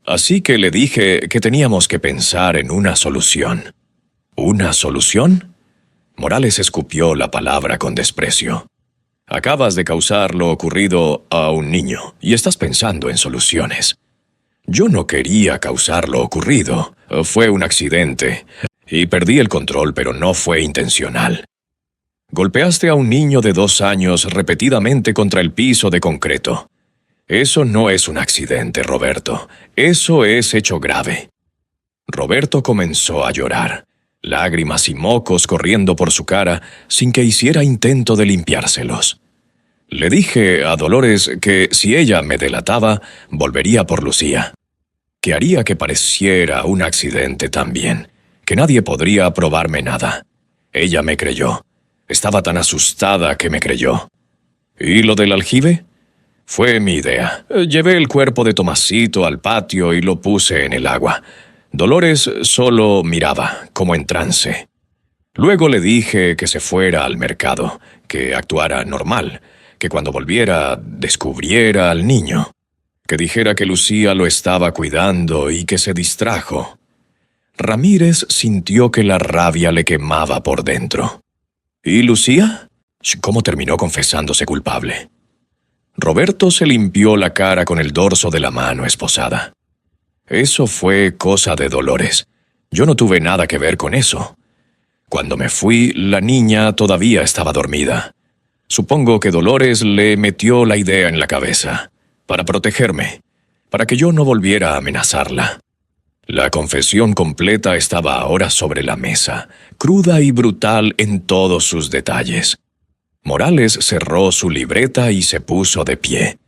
Así que le dije que teníamos que pensar en una solución. ¿Una solución? Morales escupió la palabra con desprecio. Acabas de causar lo ocurrido a un niño y estás pensando en soluciones. Yo no quería causar lo ocurrido. Fue un accidente. Y perdí el control, pero no fue intencional. Golpeaste a un niño de 2 años repetidamente contra el piso de concreto. Eso no es un accidente, Roberto. Eso es hecho grave. Roberto comenzó a llorar, lágrimas y mocos corriendo por su cara sin que hiciera intento de limpiárselos. Le dije a Dolores que si ella me delataba, volvería por Lucía, que haría que pareciera un accidente también, que nadie podría probarme nada. Ella me creyó. Estaba tan asustada que me creyó. ¿Y lo del aljibe? Fue mi idea. Llevé el cuerpo de Tomasito al patio y lo puse en el agua. Dolores solo miraba, como en trance. Luego le dije que se fuera al mercado, que actuara normal, que cuando volviera descubriera al niño, que dijera que Lucía lo estaba cuidando y que se distrajo. Ramírez sintió que la rabia le quemaba por dentro. ¿Y Lucía? ¿Cómo terminó confesándose culpable? Roberto se limpió la cara con el dorso de la mano esposada. Eso fue cosa de Dolores. Yo no tuve nada que ver con eso. Cuando me fui, la niña todavía estaba dormida. Supongo que Dolores le metió la idea en la cabeza, para protegerme, para que yo no volviera a amenazarla. La confesión completa estaba ahora sobre la mesa, cruda y brutal en todos sus detalles. Morales cerró su libreta y se puso de pie.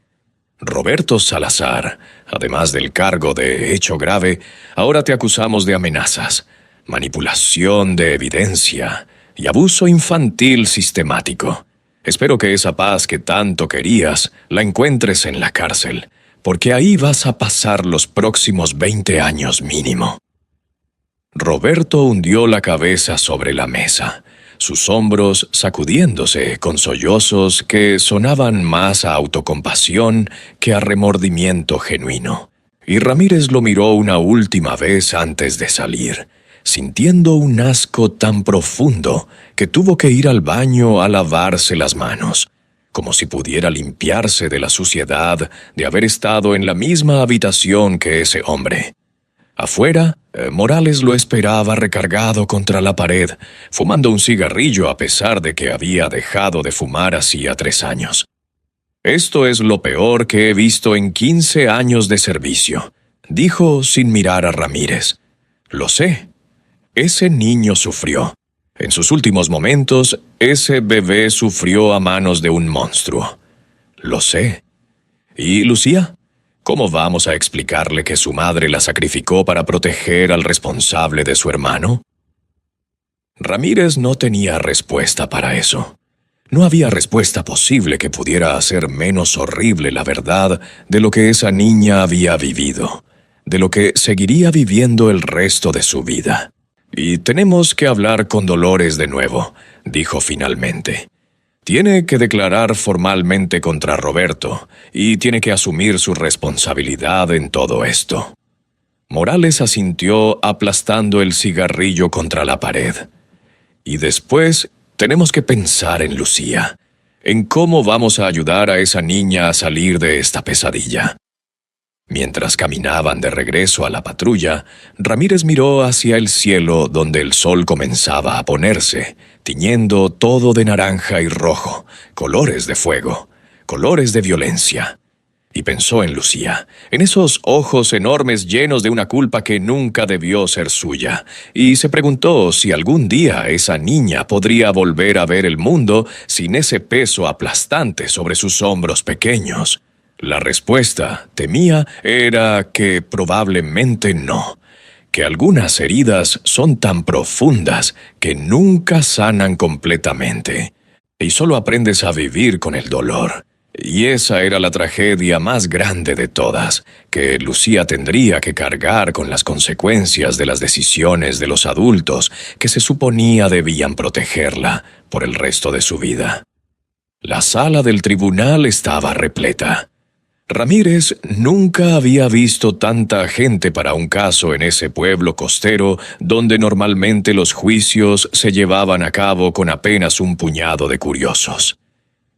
Roberto Salazar, además del cargo de hecho grave, ahora te acusamos de amenazas, manipulación de evidencia y abuso infantil sistemático. Espero que esa paz que tanto querías la encuentres en la cárcel, porque ahí vas a pasar los próximos 20 años mínimo. Roberto hundió la cabeza sobre la mesa, sus hombros sacudiéndose con sollozos que sonaban más a autocompasión que a remordimiento genuino. Y Ramírez lo miró una última vez antes de salir, sintiendo un asco tan profundo que tuvo que ir al baño a lavarse las manos, como si pudiera limpiarse de la suciedad de haber estado en la misma habitación que ese hombre. Afuera, Morales lo esperaba recargado contra la pared, fumando un cigarrillo a pesar de que había dejado de fumar hacía 3 años. «Esto es lo peor que he visto en 15 años de servicio», dijo sin mirar a Ramírez. «Lo sé. Ese niño sufrió. En sus últimos momentos, ese bebé sufrió a manos de un monstruo. Lo sé. ¿Y Lucía? ¿Cómo vamos a explicarle que su madre la sacrificó para proteger al responsable de su hermano?» Ramírez no tenía respuesta para eso. No había respuesta posible que pudiera hacer menos horrible la verdad de lo que esa niña había vivido, de lo que seguiría viviendo el resto de su vida. «Y tenemos que hablar con Dolores de nuevo», dijo finalmente. «Tiene que declarar formalmente contra Roberto y tiene que asumir su responsabilidad en todo esto». Morales asintió aplastando el cigarrillo contra la pared. «Y después tenemos que pensar en Lucía, en cómo vamos a ayudar a esa niña a salir de esta pesadilla». Mientras caminaban de regreso a la patrulla, Ramírez miró hacia el cielo donde el sol comenzaba a ponerse, tiñendo todo de naranja y rojo, colores de fuego, colores de violencia. Y pensó en Lucía, en esos ojos enormes llenos de una culpa que nunca debió ser suya, y se preguntó si algún día esa niña podría volver a ver el mundo sin ese peso aplastante sobre sus hombros pequeños. La respuesta, temía, era que probablemente no, que algunas heridas son tan profundas que nunca sanan completamente, y solo aprendes a vivir con el dolor. Y esa era la tragedia más grande de todas, que Lucía tendría que cargar con las consecuencias de las decisiones de los adultos que se suponía debían protegerla por el resto de su vida. La sala del tribunal estaba repleta. Ramírez nunca había visto tanta gente para un caso en ese pueblo costero donde normalmente los juicios se llevaban a cabo con apenas un puñado de curiosos.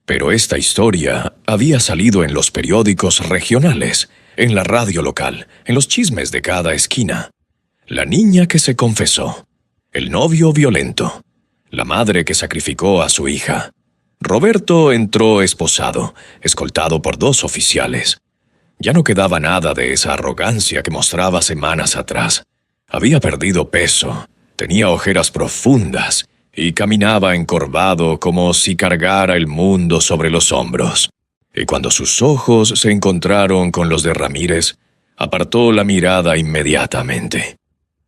Pero esta historia había salido en los periódicos regionales, en la radio local, en los chismes de cada esquina. La niña que se confesó, el novio violento, la madre que sacrificó a su hija. Roberto entró esposado, escoltado por 2 oficiales. Ya no quedaba nada de esa arrogancia que mostraba semanas atrás. Había perdido peso, tenía ojeras profundas y caminaba encorvado como si cargara el mundo sobre los hombros. Y cuando sus ojos se encontraron con los de Ramírez, apartó la mirada inmediatamente.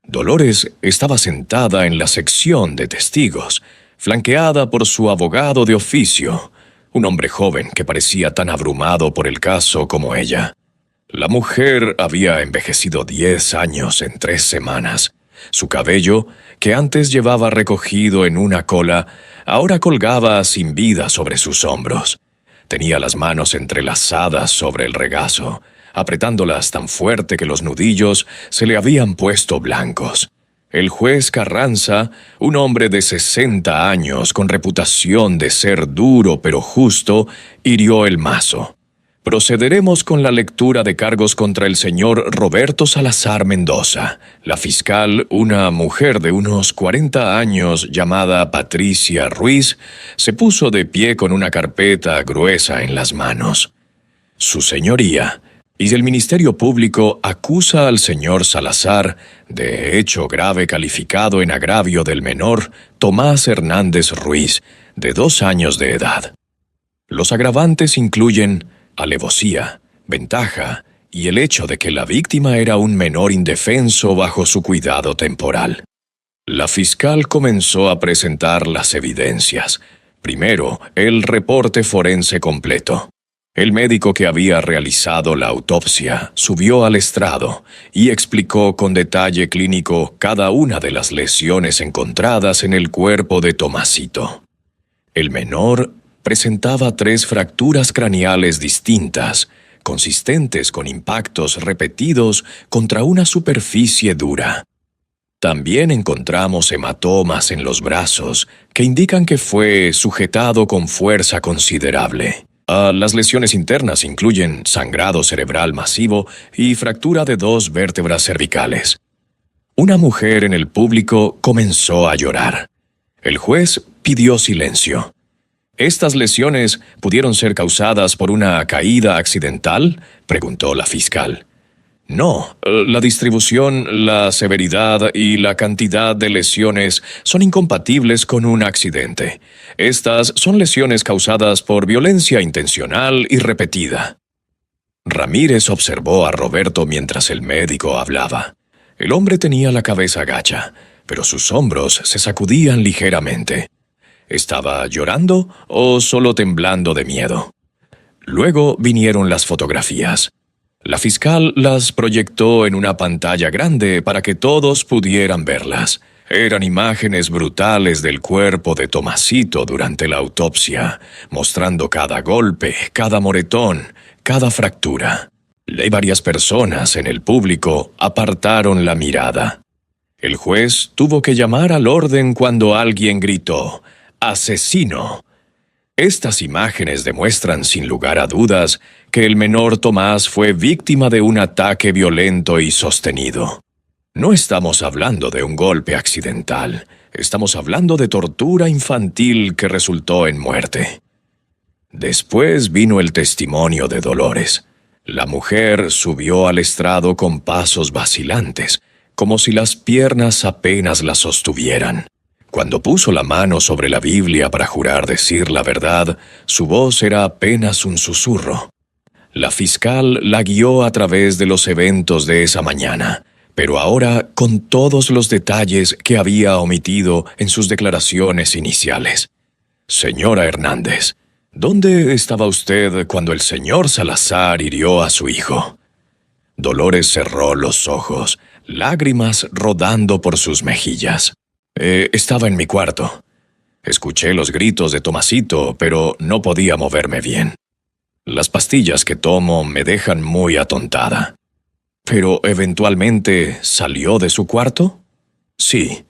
Dolores estaba sentada en la sección de testigos, flanqueada por su abogado de oficio, un hombre joven que parecía tan abrumado por el caso como ella. La mujer había envejecido 10 años en 3 semanas. Su cabello, que antes llevaba recogido en una cola, ahora colgaba sin vida sobre sus hombros. Tenía las manos entrelazadas sobre el regazo, apretándolas tan fuerte que los nudillos se le habían puesto blancos. El juez Carranza, un hombre de 60 años con reputación de ser duro pero justo, hirió el mazo. Procederemos con la lectura de cargos contra el señor Roberto Salazar Mendoza. La fiscal, una mujer de unos 40 años llamada Patricia Ruiz, se puso de pie con una carpeta gruesa en las manos. Su señoría y el Ministerio Público acusa al señor Salazar de hecho grave calificado en agravio del menor Tomás Hernández Ruiz, de 2 años de edad. Los agravantes incluyen alevosía, ventaja y el hecho de que la víctima era un menor indefenso bajo su cuidado temporal. La fiscal comenzó a presentar las evidencias. Primero, el reporte forense completo. El médico que había realizado la autopsia subió al estrado y explicó con detalle clínico cada una de las lesiones encontradas en el cuerpo de Tomasito. El menor presentaba 3 fracturas craneales distintas, consistentes con impactos repetidos contra una superficie dura. También encontramos hematomas en los brazos que indican que fue sujetado con fuerza considerable. Las lesiones internas incluyen sangrado cerebral masivo y fractura de 2 vértebras cervicales. Una mujer en el público comenzó a llorar. El juez pidió silencio. ¿Estas lesiones pudieron ser causadas por una caída accidental?, preguntó la fiscal. No, la distribución, la severidad y la cantidad de lesiones son incompatibles con un accidente. Estas son lesiones causadas por violencia intencional y repetida. Ramírez observó a Roberto mientras el médico hablaba. El hombre tenía la cabeza gacha, pero sus hombros se sacudían ligeramente. ¿Estaba llorando o solo temblando de miedo? Luego vinieron las fotografías. La fiscal las proyectó en una pantalla grande para que todos pudieran verlas. Eran imágenes brutales del cuerpo de Tomasito durante la autopsia, mostrando cada golpe, cada moretón, cada fractura. Y varias personas en el público apartaron la mirada. El juez tuvo que llamar al orden cuando alguien gritó: ¡asesino! Estas imágenes demuestran sin lugar a dudas que el menor Tomás fue víctima de un ataque violento y sostenido. No estamos hablando de un golpe accidental, estamos hablando de tortura infantil que resultó en muerte. Después vino el testimonio de Dolores. La mujer subió al estrado con pasos vacilantes, como si las piernas apenas la sostuvieran. Cuando puso la mano sobre la Biblia para jurar decir la verdad, su voz era apenas un susurro. La fiscal la guió a través de los eventos de esa mañana, pero ahora con todos los detalles que había omitido en sus declaraciones iniciales. Señora Hernández, ¿dónde estaba usted cuando el señor Salazar hirió a su hijo? Dolores cerró los ojos, lágrimas rodando por sus mejillas. Estaba en mi cuarto. Escuché los gritos de Tomasito, pero no podía moverme bien. Las pastillas que tomo me dejan muy atontada. ¿Pero eventualmente salió de su cuarto? Sí.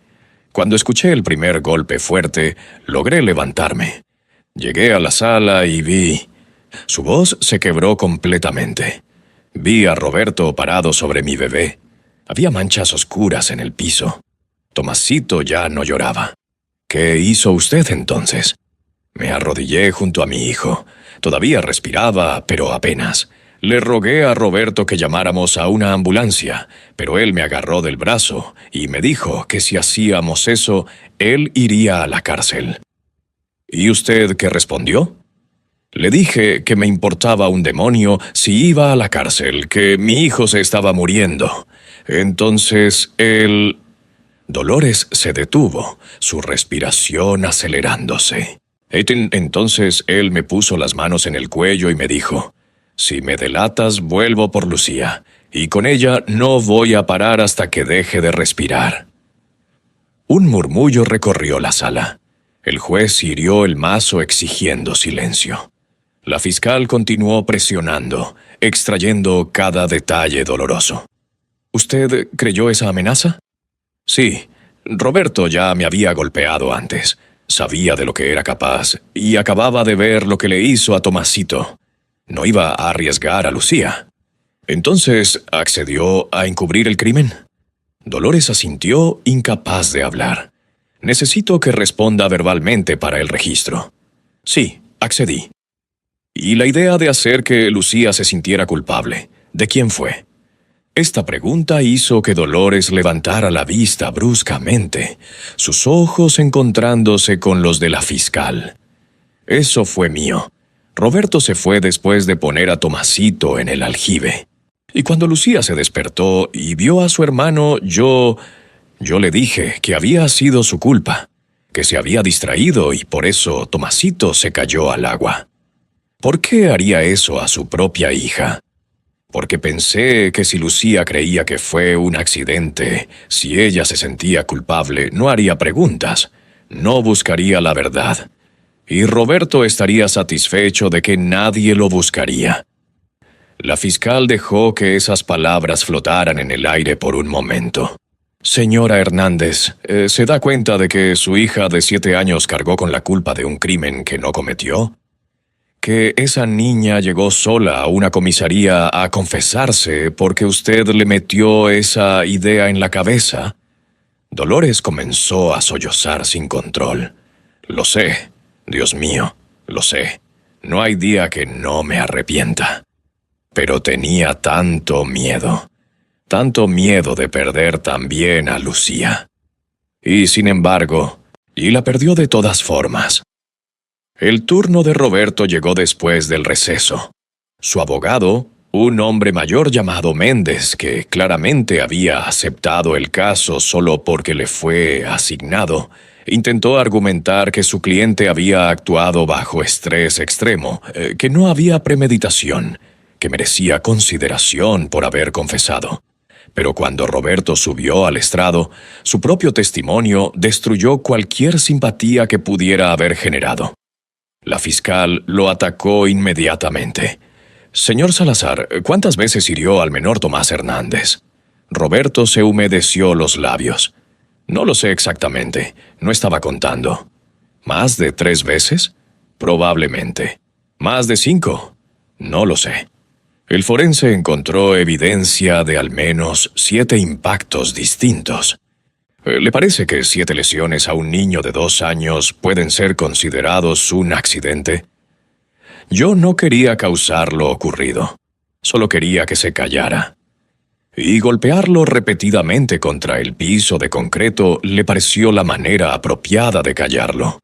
Cuando escuché el primer golpe fuerte, logré levantarme. Llegué a la sala y vi... Su voz se quebró completamente. Vi a Roberto parado sobre mi bebé. Había manchas oscuras en el piso. Tomasito ya no lloraba. ¿Qué hizo usted entonces? Me arrodillé junto a mi hijo. Todavía respiraba, pero apenas. Le rogué a Roberto que llamáramos a una ambulancia, pero él me agarró del brazo y me dijo que si hacíamos eso, él iría a la cárcel. ¿Y usted qué respondió? Le dije que me importaba un demonio si iba a la cárcel, que mi hijo se estaba muriendo. Entonces él... Dolores se detuvo, su respiración acelerándose. Entonces él me puso las manos en el cuello y me dijo: «Si me delatas, vuelvo por Lucía, y con ella no voy a parar hasta que deje de respirar». Un murmullo recorrió la sala. El juez hirió el mazo exigiendo silencio. La fiscal continuó presionando, extrayendo cada detalle doloroso. ¿Usted creyó esa amenaza? Sí, Roberto ya me había golpeado antes. Sabía de lo que era capaz y acababa de ver lo que le hizo a Tomasito. No iba a arriesgar a Lucía. Entonces, ¿accedió a encubrir el crimen? Dolores asintió, incapaz de hablar. Necesito que responda verbalmente para el registro. Sí, accedí. ¿Y la idea de hacer que Lucía se sintiera culpable, de quién fue? Esta pregunta hizo que Dolores levantara la vista bruscamente, sus ojos encontrándose con los de la fiscal. Eso fue mío. Roberto se fue después de poner a Tomasito en el aljibe. Y cuando Lucía se despertó y vio a su hermano, yo le dije que había sido su culpa, que se había distraído y por eso Tomasito se cayó al agua. ¿Por qué haría eso a su propia hija? Porque pensé que si Lucía creía que fue un accidente, si ella se sentía culpable, no haría preguntas, no buscaría la verdad. Y Roberto estaría satisfecho de que nadie lo buscaría. La fiscal dejó que esas palabras flotaran en el aire por un momento. Señora Hernández, ¿se da cuenta de que su hija de 7 años cargó con la culpa de un crimen que no cometió? Que esa niña llegó sola a una comisaría a confesarse porque usted le metió esa idea en la cabeza. Dolores comenzó a sollozar sin control. Lo sé, Dios mío, lo sé. No hay día que no me arrepienta. Pero tenía tanto miedo de perder también a Lucía. Y sin embargo, la perdió de todas formas. El turno de Roberto llegó después del receso. Su abogado, un hombre mayor llamado Méndez, que claramente había aceptado el caso solo porque le fue asignado, intentó argumentar que su cliente había actuado bajo estrés extremo, que no había premeditación, que merecía consideración por haber confesado. Pero cuando Roberto subió al estrado, su propio testimonio destruyó cualquier simpatía que pudiera haber generado. La fiscal lo atacó inmediatamente. «Señor Salazar, ¿cuántas veces hirió al menor Tomás Hernández?» Roberto se humedeció los labios. «No lo sé exactamente, no estaba contando». «¿Más de 3 veces?» «Probablemente». «¿Más de 5?» «No lo sé». El forense encontró evidencia de al menos 7 impactos distintos. ¿Le parece que 7 lesiones a un niño de 2 años pueden ser considerados un accidente? Yo no quería causar lo ocurrido. Solo quería que se callara. Y golpearlo repetidamente contra el piso de concreto le pareció la manera apropiada de callarlo.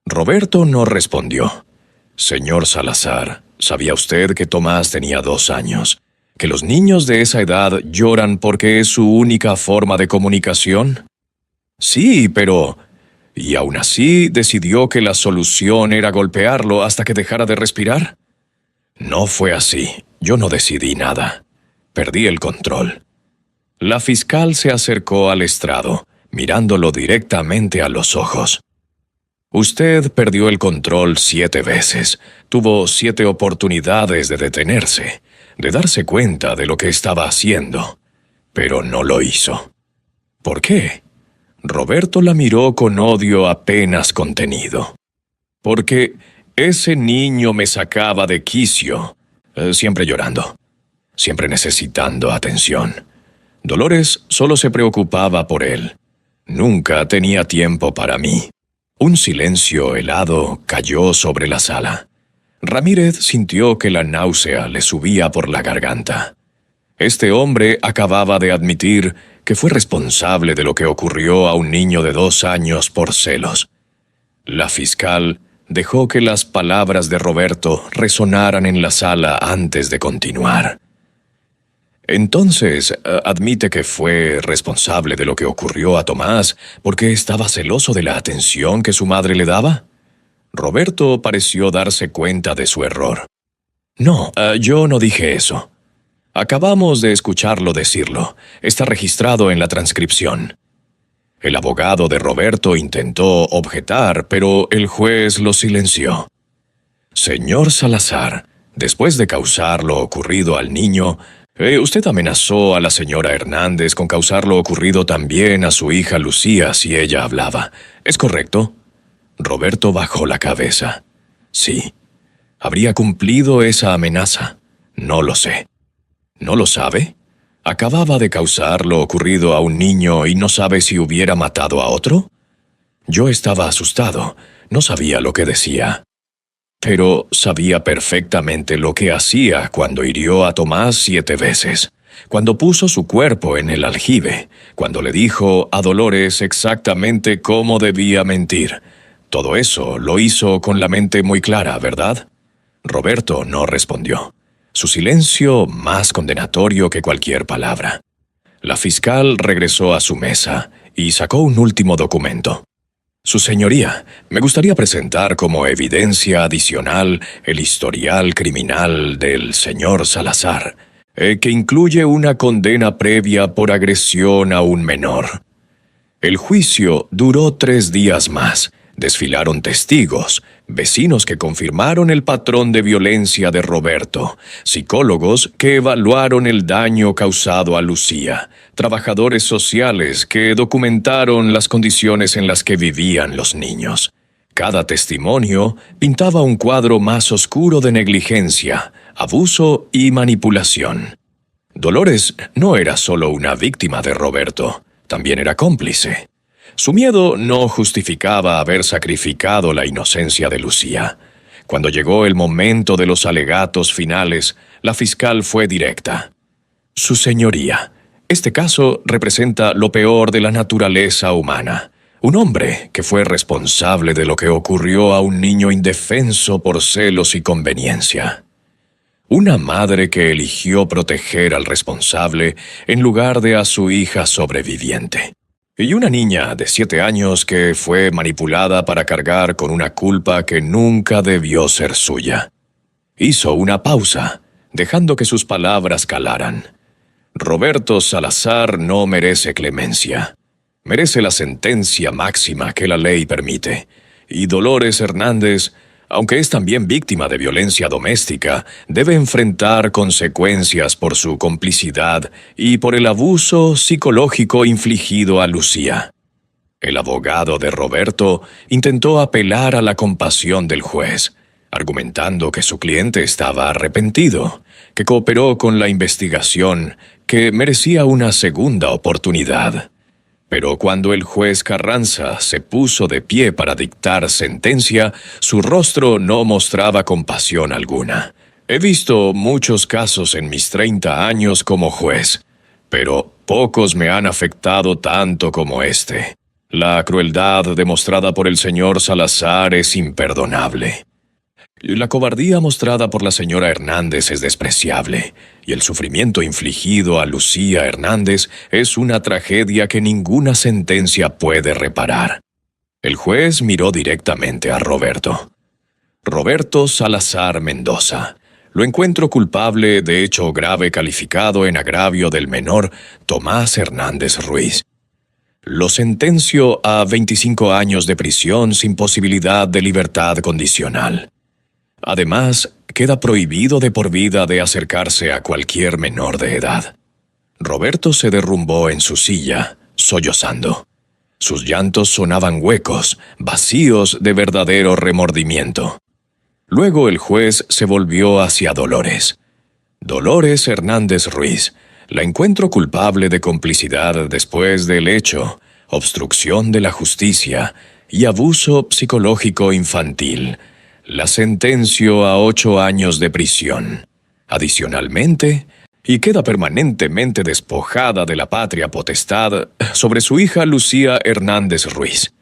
Roberto no respondió. «Señor Salazar, ¿sabía usted que Tomás tenía 2 años? ¿Que los niños de esa edad lloran porque es su única forma de comunicación?» «Sí, pero...» ¿Y aún así decidió que la solución era golpearlo hasta que dejara de respirar? No fue así. Yo no decidí nada. Perdí el control. La fiscal se acercó al estrado, mirándolo directamente a los ojos. «Usted perdió el control 7 veces. Tuvo 7 oportunidades de detenerse, de darse cuenta de lo que estaba haciendo. Pero no lo hizo. ¿Por qué?» Roberto la miró con odio apenas contenido. «Porque ese niño me sacaba de quicio, siempre llorando, siempre necesitando atención. Dolores solo se preocupaba por él. Nunca tenía tiempo para mí». Un silencio helado cayó sobre la sala. Ramírez sintió que la náusea le subía por la garganta. Este hombre acababa de admitir que fue responsable de lo que ocurrió a un niño de 2 años por celos. La fiscal dejó que las palabras de Roberto resonaran en la sala antes de continuar. Entonces, admite que fue responsable de lo que ocurrió a Tomás porque estaba celoso de la atención que su madre le daba. Roberto pareció darse cuenta de su error. No, yo no dije eso. Acabamos de escucharlo decirlo. Está registrado en la transcripción. El abogado de Roberto intentó objetar, pero el juez lo silenció. Señor Salazar, después de causar lo ocurrido al niño, usted amenazó a la señora Hernández con causar lo ocurrido también a su hija Lucía si ella hablaba. ¿Es correcto? Roberto bajó la cabeza. Sí. ¿Habría cumplido esa amenaza? No lo sé. ¿No lo sabe? ¿Acababa de causar lo ocurrido a un niño y no sabe si hubiera matado a otro? Yo estaba asustado. No sabía lo que decía. Pero sabía perfectamente lo que hacía cuando hirió a Tomás 7 veces, cuando puso su cuerpo en el aljibe, cuando le dijo a Dolores exactamente cómo debía mentir. Todo eso lo hizo con la mente muy clara, ¿verdad? Roberto no respondió. Su silencio más condenatorio que cualquier palabra. La fiscal regresó a su mesa y sacó un último documento. Su señoría, me gustaría presentar como evidencia adicional el historial criminal del señor Salazar, que incluye una condena previa por agresión a un menor. El juicio duró 3 días más. Desfilaron testigos, vecinos que confirmaron el patrón de violencia de Roberto, psicólogos que evaluaron el daño causado a Lucía, trabajadores sociales que documentaron las condiciones en las que vivían los niños. Cada testimonio pintaba un cuadro más oscuro de negligencia, abuso y manipulación. Dolores no era solo una víctima de Roberto, también era cómplice. Su miedo no justificaba haber sacrificado la inocencia de Lucía. Cuando llegó el momento de los alegatos finales, la fiscal fue directa. Su señoría, este caso representa lo peor de la naturaleza humana. Un hombre que fue responsable de lo que ocurrió a un niño indefenso por celos y conveniencia. Una madre que eligió proteger al responsable en lugar de a su hija sobreviviente. Y una niña de 7 años que fue manipulada para cargar con una culpa que nunca debió ser suya. Hizo una pausa, dejando que sus palabras calaran. Roberto Salazar no merece clemencia. Merece la sentencia máxima que la ley permite. Y Dolores Hernández, aunque es también víctima de violencia doméstica, debe enfrentar consecuencias por su complicidad y por el abuso psicológico infligido a Lucía. El abogado de Roberto intentó apelar a la compasión del juez, argumentando que su cliente estaba arrepentido, que cooperó con la investigación, que merecía una segunda oportunidad. Pero cuando el juez Carranza se puso de pie para dictar sentencia, su rostro no mostraba compasión alguna. He visto muchos casos en mis 30 años como juez, pero pocos me han afectado tanto como este. La crueldad demostrada por el señor Salazar es imperdonable. La cobardía mostrada por la señora Hernández es despreciable, y el sufrimiento infligido a Lucía Hernández es una tragedia que ninguna sentencia puede reparar. El juez miró directamente a Roberto. Roberto Salazar Mendoza. Lo encuentro culpable de hecho grave calificado en agravio del menor Tomás Hernández Ruiz. Lo sentencio a 25 años de prisión sin posibilidad de libertad condicional. Además, queda prohibido de por vida de acercarse a cualquier menor de edad. Roberto se derrumbó en su silla, sollozando. Sus llantos sonaban huecos, vacíos de verdadero remordimiento. Luego el juez se volvió hacia Dolores. Dolores Hernández Ruiz, la encuentro culpable de complicidad después del hecho, obstrucción de la justicia y abuso psicológico infantil. La sentenció a 8 años de prisión. Adicionalmente, y queda permanentemente despojada de la patria potestad sobre su hija Lucía Hernández Ruiz.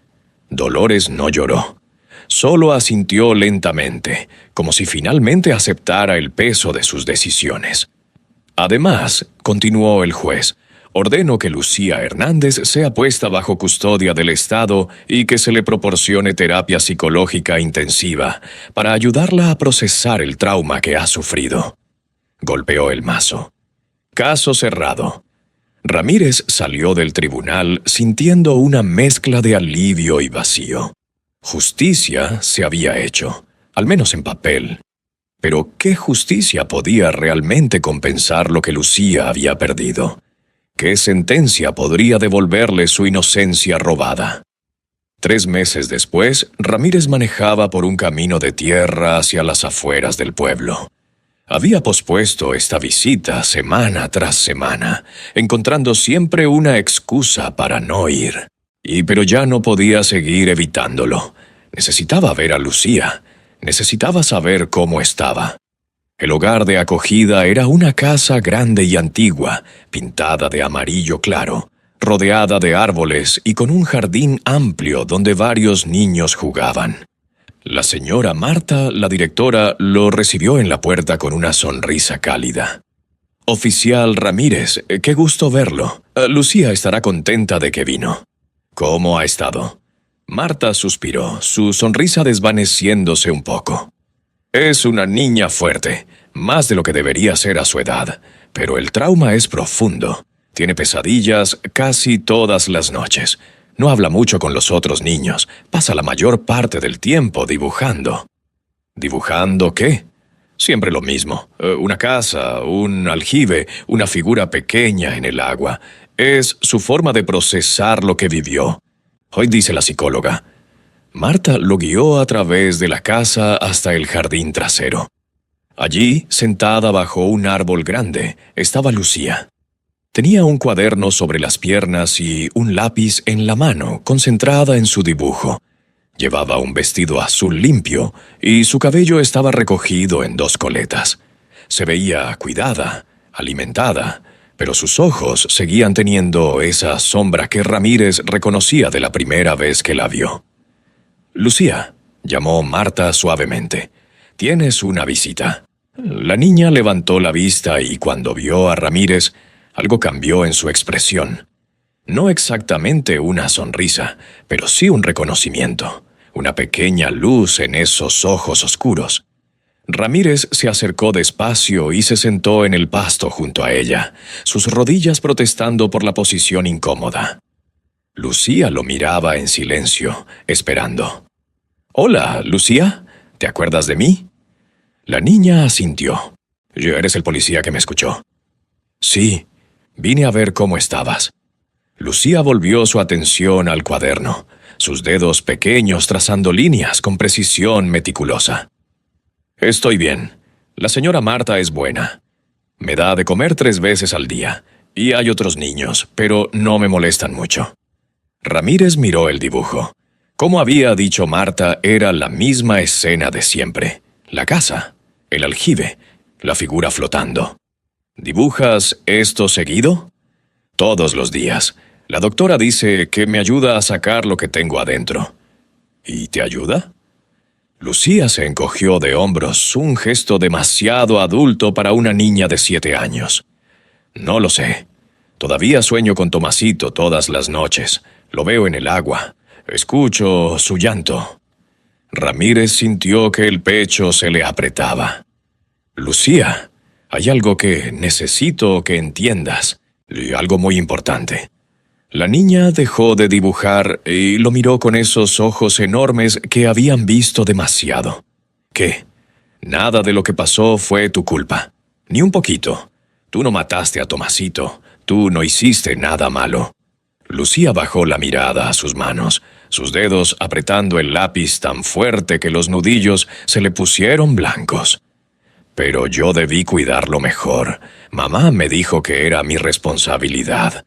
Dolores no lloró. Solo asintió lentamente, como si finalmente aceptara el peso de sus decisiones. Además, continuó el juez, ordeno que Lucía Hernández sea puesta bajo custodia del Estado y que se le proporcione terapia psicológica intensiva para ayudarla a procesar el trauma que ha sufrido. Golpeó el mazo. Caso cerrado. Ramírez salió del tribunal sintiendo una mezcla de alivio y vacío. Justicia se había hecho, al menos en papel. Pero ¿qué justicia podía realmente compensar lo que Lucía había perdido? ¿Qué sentencia podría devolverle su inocencia robada? 3 meses después, Ramírez manejaba por un camino de tierra hacia las afueras del pueblo. Había pospuesto esta visita semana tras semana, encontrando siempre una excusa para no ir. Pero ya no podía seguir evitándolo. Necesitaba ver a Lucía. Necesitaba saber cómo estaba. El hogar de acogida era una casa grande y antigua, pintada de amarillo claro, rodeada de árboles y con un jardín amplio donde varios niños jugaban. La señora Marta, la directora, lo recibió en la puerta con una sonrisa cálida. «Oficial Ramírez, qué gusto verlo. Lucía estará contenta de que vino». «¿Cómo ha estado?» Marta suspiró, su sonrisa desvaneciéndose un poco. «Es una niña fuerte, más de lo que debería ser a su edad, pero el trauma es profundo. Tiene pesadillas casi todas las noches. No habla mucho con los otros niños, pasa la mayor parte del tiempo dibujando». ¿Dibujando qué? Siempre lo mismo. Una casa, un aljibe, una figura pequeña en el agua. Es su forma de procesar lo que vivió. Hoy dice la psicóloga. Marta lo guió a través de la casa hasta el jardín trasero. Allí, sentada bajo un árbol grande, estaba Lucía. Tenía un cuaderno sobre las piernas y un lápiz en la mano, concentrada en su dibujo. Llevaba un vestido azul limpio y su cabello estaba recogido en 2 coletas. Se veía cuidada, alimentada, pero sus ojos seguían teniendo esa sombra que Ramírez reconocía de la primera vez que la vio. «Lucía», llamó Marta suavemente, «tienes una visita». La niña levantó la vista y cuando vio a Ramírez, algo cambió en su expresión. No exactamente una sonrisa, pero sí un reconocimiento, una pequeña luz en esos ojos oscuros. Ramírez se acercó despacio y se sentó en el pasto junto a ella, sus rodillas protestando por la posición incómoda. Lucía lo miraba en silencio, esperando. «Hola, Lucía, ¿te acuerdas de mí?» La niña asintió. «¿Eres el policía que me escuchó?» «Sí, vine a ver cómo estabas». Lucía volvió su atención al cuaderno, sus dedos pequeños trazando líneas con precisión meticulosa. «Estoy bien. La señora Marta es buena. Me da de comer 3 veces al día, y hay otros niños, pero no me molestan mucho». Ramírez miró el dibujo. Como había dicho Marta, era la misma escena de siempre. La casa, el aljibe, la figura flotando. «¿Dibujas esto seguido?» «Todos los días. La doctora dice que me ayuda a sacar lo que tengo adentro». «¿Y te ayuda?» Lucía se encogió de hombros, un gesto demasiado adulto para una niña de 7 años. «No lo sé. Todavía sueño con Tomasito todas las noches. Lo veo en el agua. Escucho su llanto». Ramírez sintió que el pecho se le apretaba. «Lucía, hay algo que necesito que entiendas, y algo muy importante». La niña dejó de dibujar y lo miró con esos ojos enormes que habían visto demasiado. «¿Qué? Nada de lo que pasó fue tu culpa. Ni un poquito. Tú no mataste a Tomasito. Tú no hiciste nada malo». Lucía bajó la mirada a sus manos, sus dedos apretando el lápiz tan fuerte que los nudillos se le pusieron blancos. «Pero yo debí cuidarlo mejor. Mamá me dijo que era mi responsabilidad».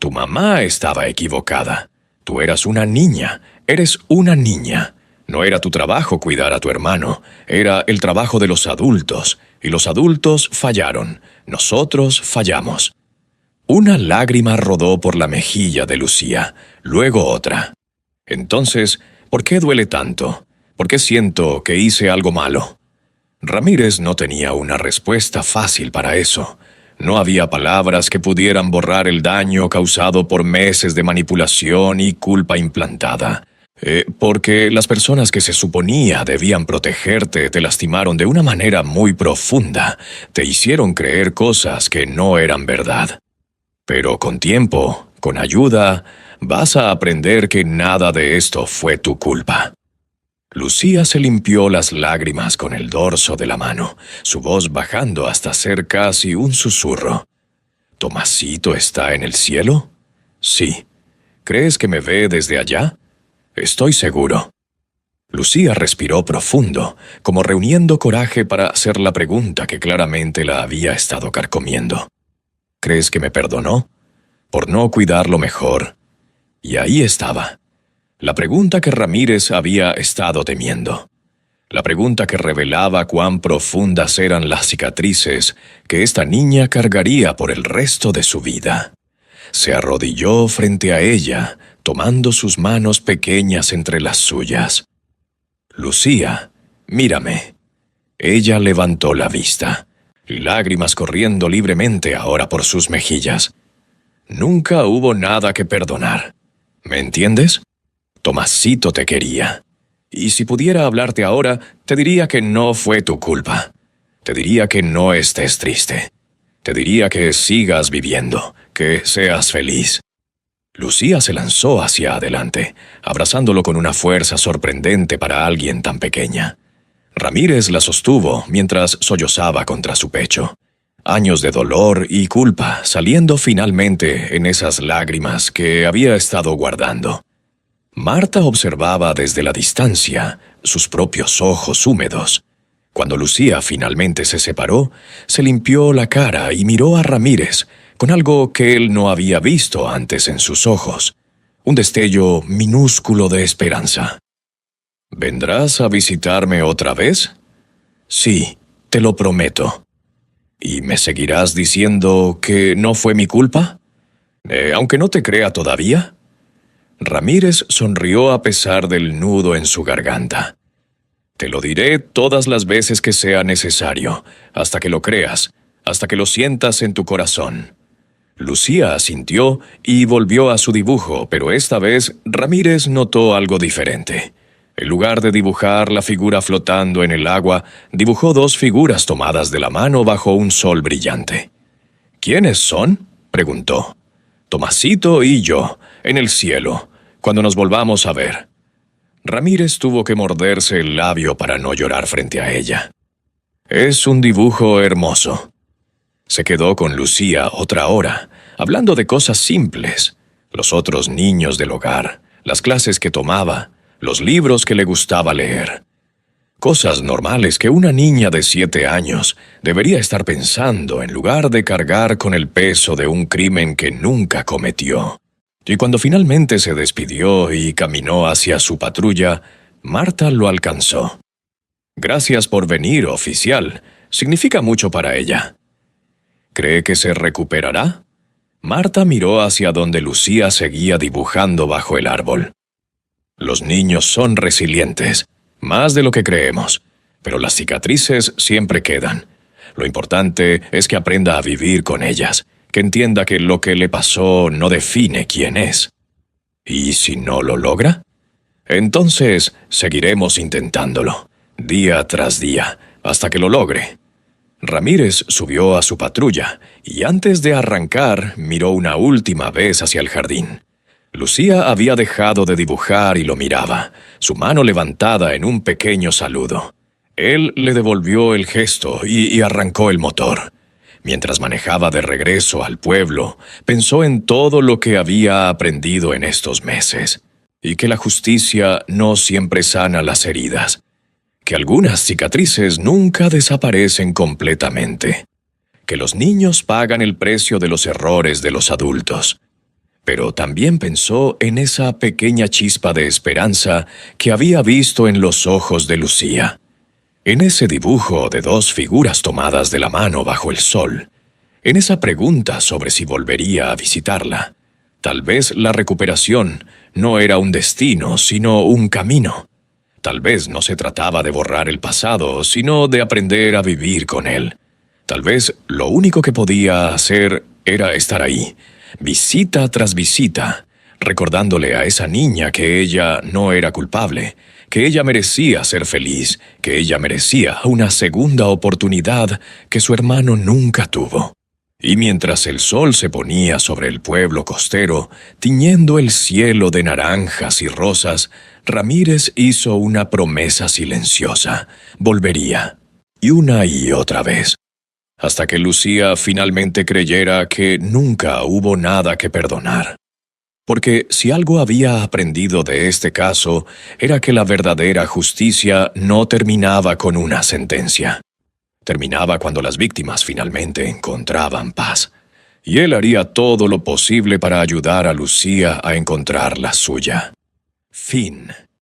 «Tu mamá estaba equivocada. Tú eras una niña. Eres una niña. No era tu trabajo cuidar a tu hermano, era el trabajo de los adultos, y los adultos fallaron, nosotros fallamos. Una lágrima rodó por la mejilla de Lucía, luego otra. Entonces, ¿por qué duele tanto? ¿Por qué siento que hice algo malo? Ramírez no tenía una respuesta fácil para eso. No había palabras que pudieran borrar el daño causado por meses de manipulación y culpa implantada. Porque las personas que se suponía debían protegerte te lastimaron de una manera muy profunda, te hicieron creer cosas que no eran verdad. Pero con tiempo, con ayuda, vas a aprender que nada de esto fue tu culpa. Lucía se limpió las lágrimas con el dorso de la mano, su voz bajando hasta ser casi un susurro. ¿Tomasito está en el cielo? Sí. ¿Crees que me ve desde allá? Estoy seguro. Lucía respiró profundo, como reuniendo coraje para hacer la pregunta que claramente la había estado carcomiendo. ¿Crees que me perdonó? Por no cuidarlo mejor. Y ahí estaba. La pregunta que Ramírez había estado temiendo. La pregunta que revelaba cuán profundas eran las cicatrices que esta niña cargaría por el resto de su vida. Se arrodilló frente a ella, tomando sus manos pequeñas entre las suyas. Lucía, mírame. Ella levantó la vista, lágrimas corriendo libremente ahora por sus mejillas. Nunca hubo nada que perdonar. ¿Me entiendes? Tomasito te quería. Y si pudiera hablarte ahora, te diría que no fue tu culpa. Te diría que no estés triste. Te diría que sigas viviendo, que seas feliz. Lucía se lanzó hacia adelante, abrazándolo con una fuerza sorprendente para alguien tan pequeña. Ramírez la sostuvo mientras sollozaba contra su pecho. Años de dolor y culpa saliendo finalmente en esas lágrimas que había estado guardando. Marta observaba desde la distancia sus propios ojos húmedos. Cuando Lucía finalmente se separó, se limpió la cara y miró a Ramírez con algo que él no había visto antes en sus ojos, un destello minúsculo de esperanza. ¿Vendrás a visitarme otra vez? Sí, te lo prometo. ¿Y me seguirás diciendo que no fue mi culpa? Aunque no te crea todavía. Ramírez sonrió a pesar del nudo en su garganta. Te lo diré todas las veces que sea necesario, hasta que lo creas, hasta que lo sientas en tu corazón. Lucía asintió y volvió a su dibujo, pero esta vez Ramírez notó algo diferente. En lugar de dibujar la figura flotando en el agua, dibujó dos figuras tomadas de la mano bajo un sol brillante. ¿Quiénes son?, preguntó. Tomasito y yo, en el cielo, cuando nos volvamos a ver. Ramírez tuvo que morderse el labio para no llorar frente a ella. Es un dibujo hermoso. Se quedó con Lucía otra hora, hablando de cosas simples, los otros niños del hogar, las clases que tomaba, los libros que le gustaba leer. Cosas normales que una niña de 7 años debería estar pensando en lugar de cargar con el peso de un crimen que nunca cometió. Y cuando finalmente se despidió y caminó hacia su patrulla, Marta lo alcanzó. Gracias por venir, oficial. Significa mucho para ella. ¿Cree que se recuperará? Marta miró hacia donde Lucía seguía dibujando bajo el árbol. Los niños son resilientes, más de lo que creemos, pero las cicatrices siempre quedan. Lo importante es que aprenda a vivir con ellas, que entienda que lo que le pasó no define quién es. ¿Y si no lo logra? Entonces seguiremos intentándolo, día tras día, hasta que lo logre. Ramírez subió a su patrulla y antes de arrancar miró una última vez hacia el jardín. Lucía había dejado de dibujar y lo miraba, su mano levantada en un pequeño saludo. Él le devolvió el gesto y arrancó el motor. Mientras manejaba de regreso al pueblo, pensó en todo lo que había aprendido en estos meses, y que la justicia no siempre sana las heridas, que algunas cicatrices nunca desaparecen completamente, que los niños pagan el precio de los errores de los adultos, Pero también pensó en esa pequeña chispa de esperanza que había visto en los ojos de Lucía. En ese dibujo de dos figuras tomadas de la mano bajo el sol. En esa pregunta sobre si volvería a visitarla. Tal vez la recuperación no era un destino, sino un camino. Tal vez no se trataba de borrar el pasado, sino de aprender a vivir con él. Tal vez lo único que podía hacer era estar ahí, visita tras visita, recordándole a esa niña que ella no era culpable, que ella merecía ser feliz, que ella merecía una segunda oportunidad que su hermano nunca tuvo. Y mientras el sol se ponía sobre el pueblo costero, tiñendo el cielo de naranjas y rosas, Ramírez hizo una promesa silenciosa. Volvería. Y otra vez. Hasta que Lucía finalmente creyera que nunca hubo nada que perdonar. Porque si algo había aprendido de este caso, era que la verdadera justicia no terminaba con una sentencia. Terminaba cuando las víctimas finalmente encontraban paz. Y él haría todo lo posible para ayudar a Lucía a encontrar la suya. Fin.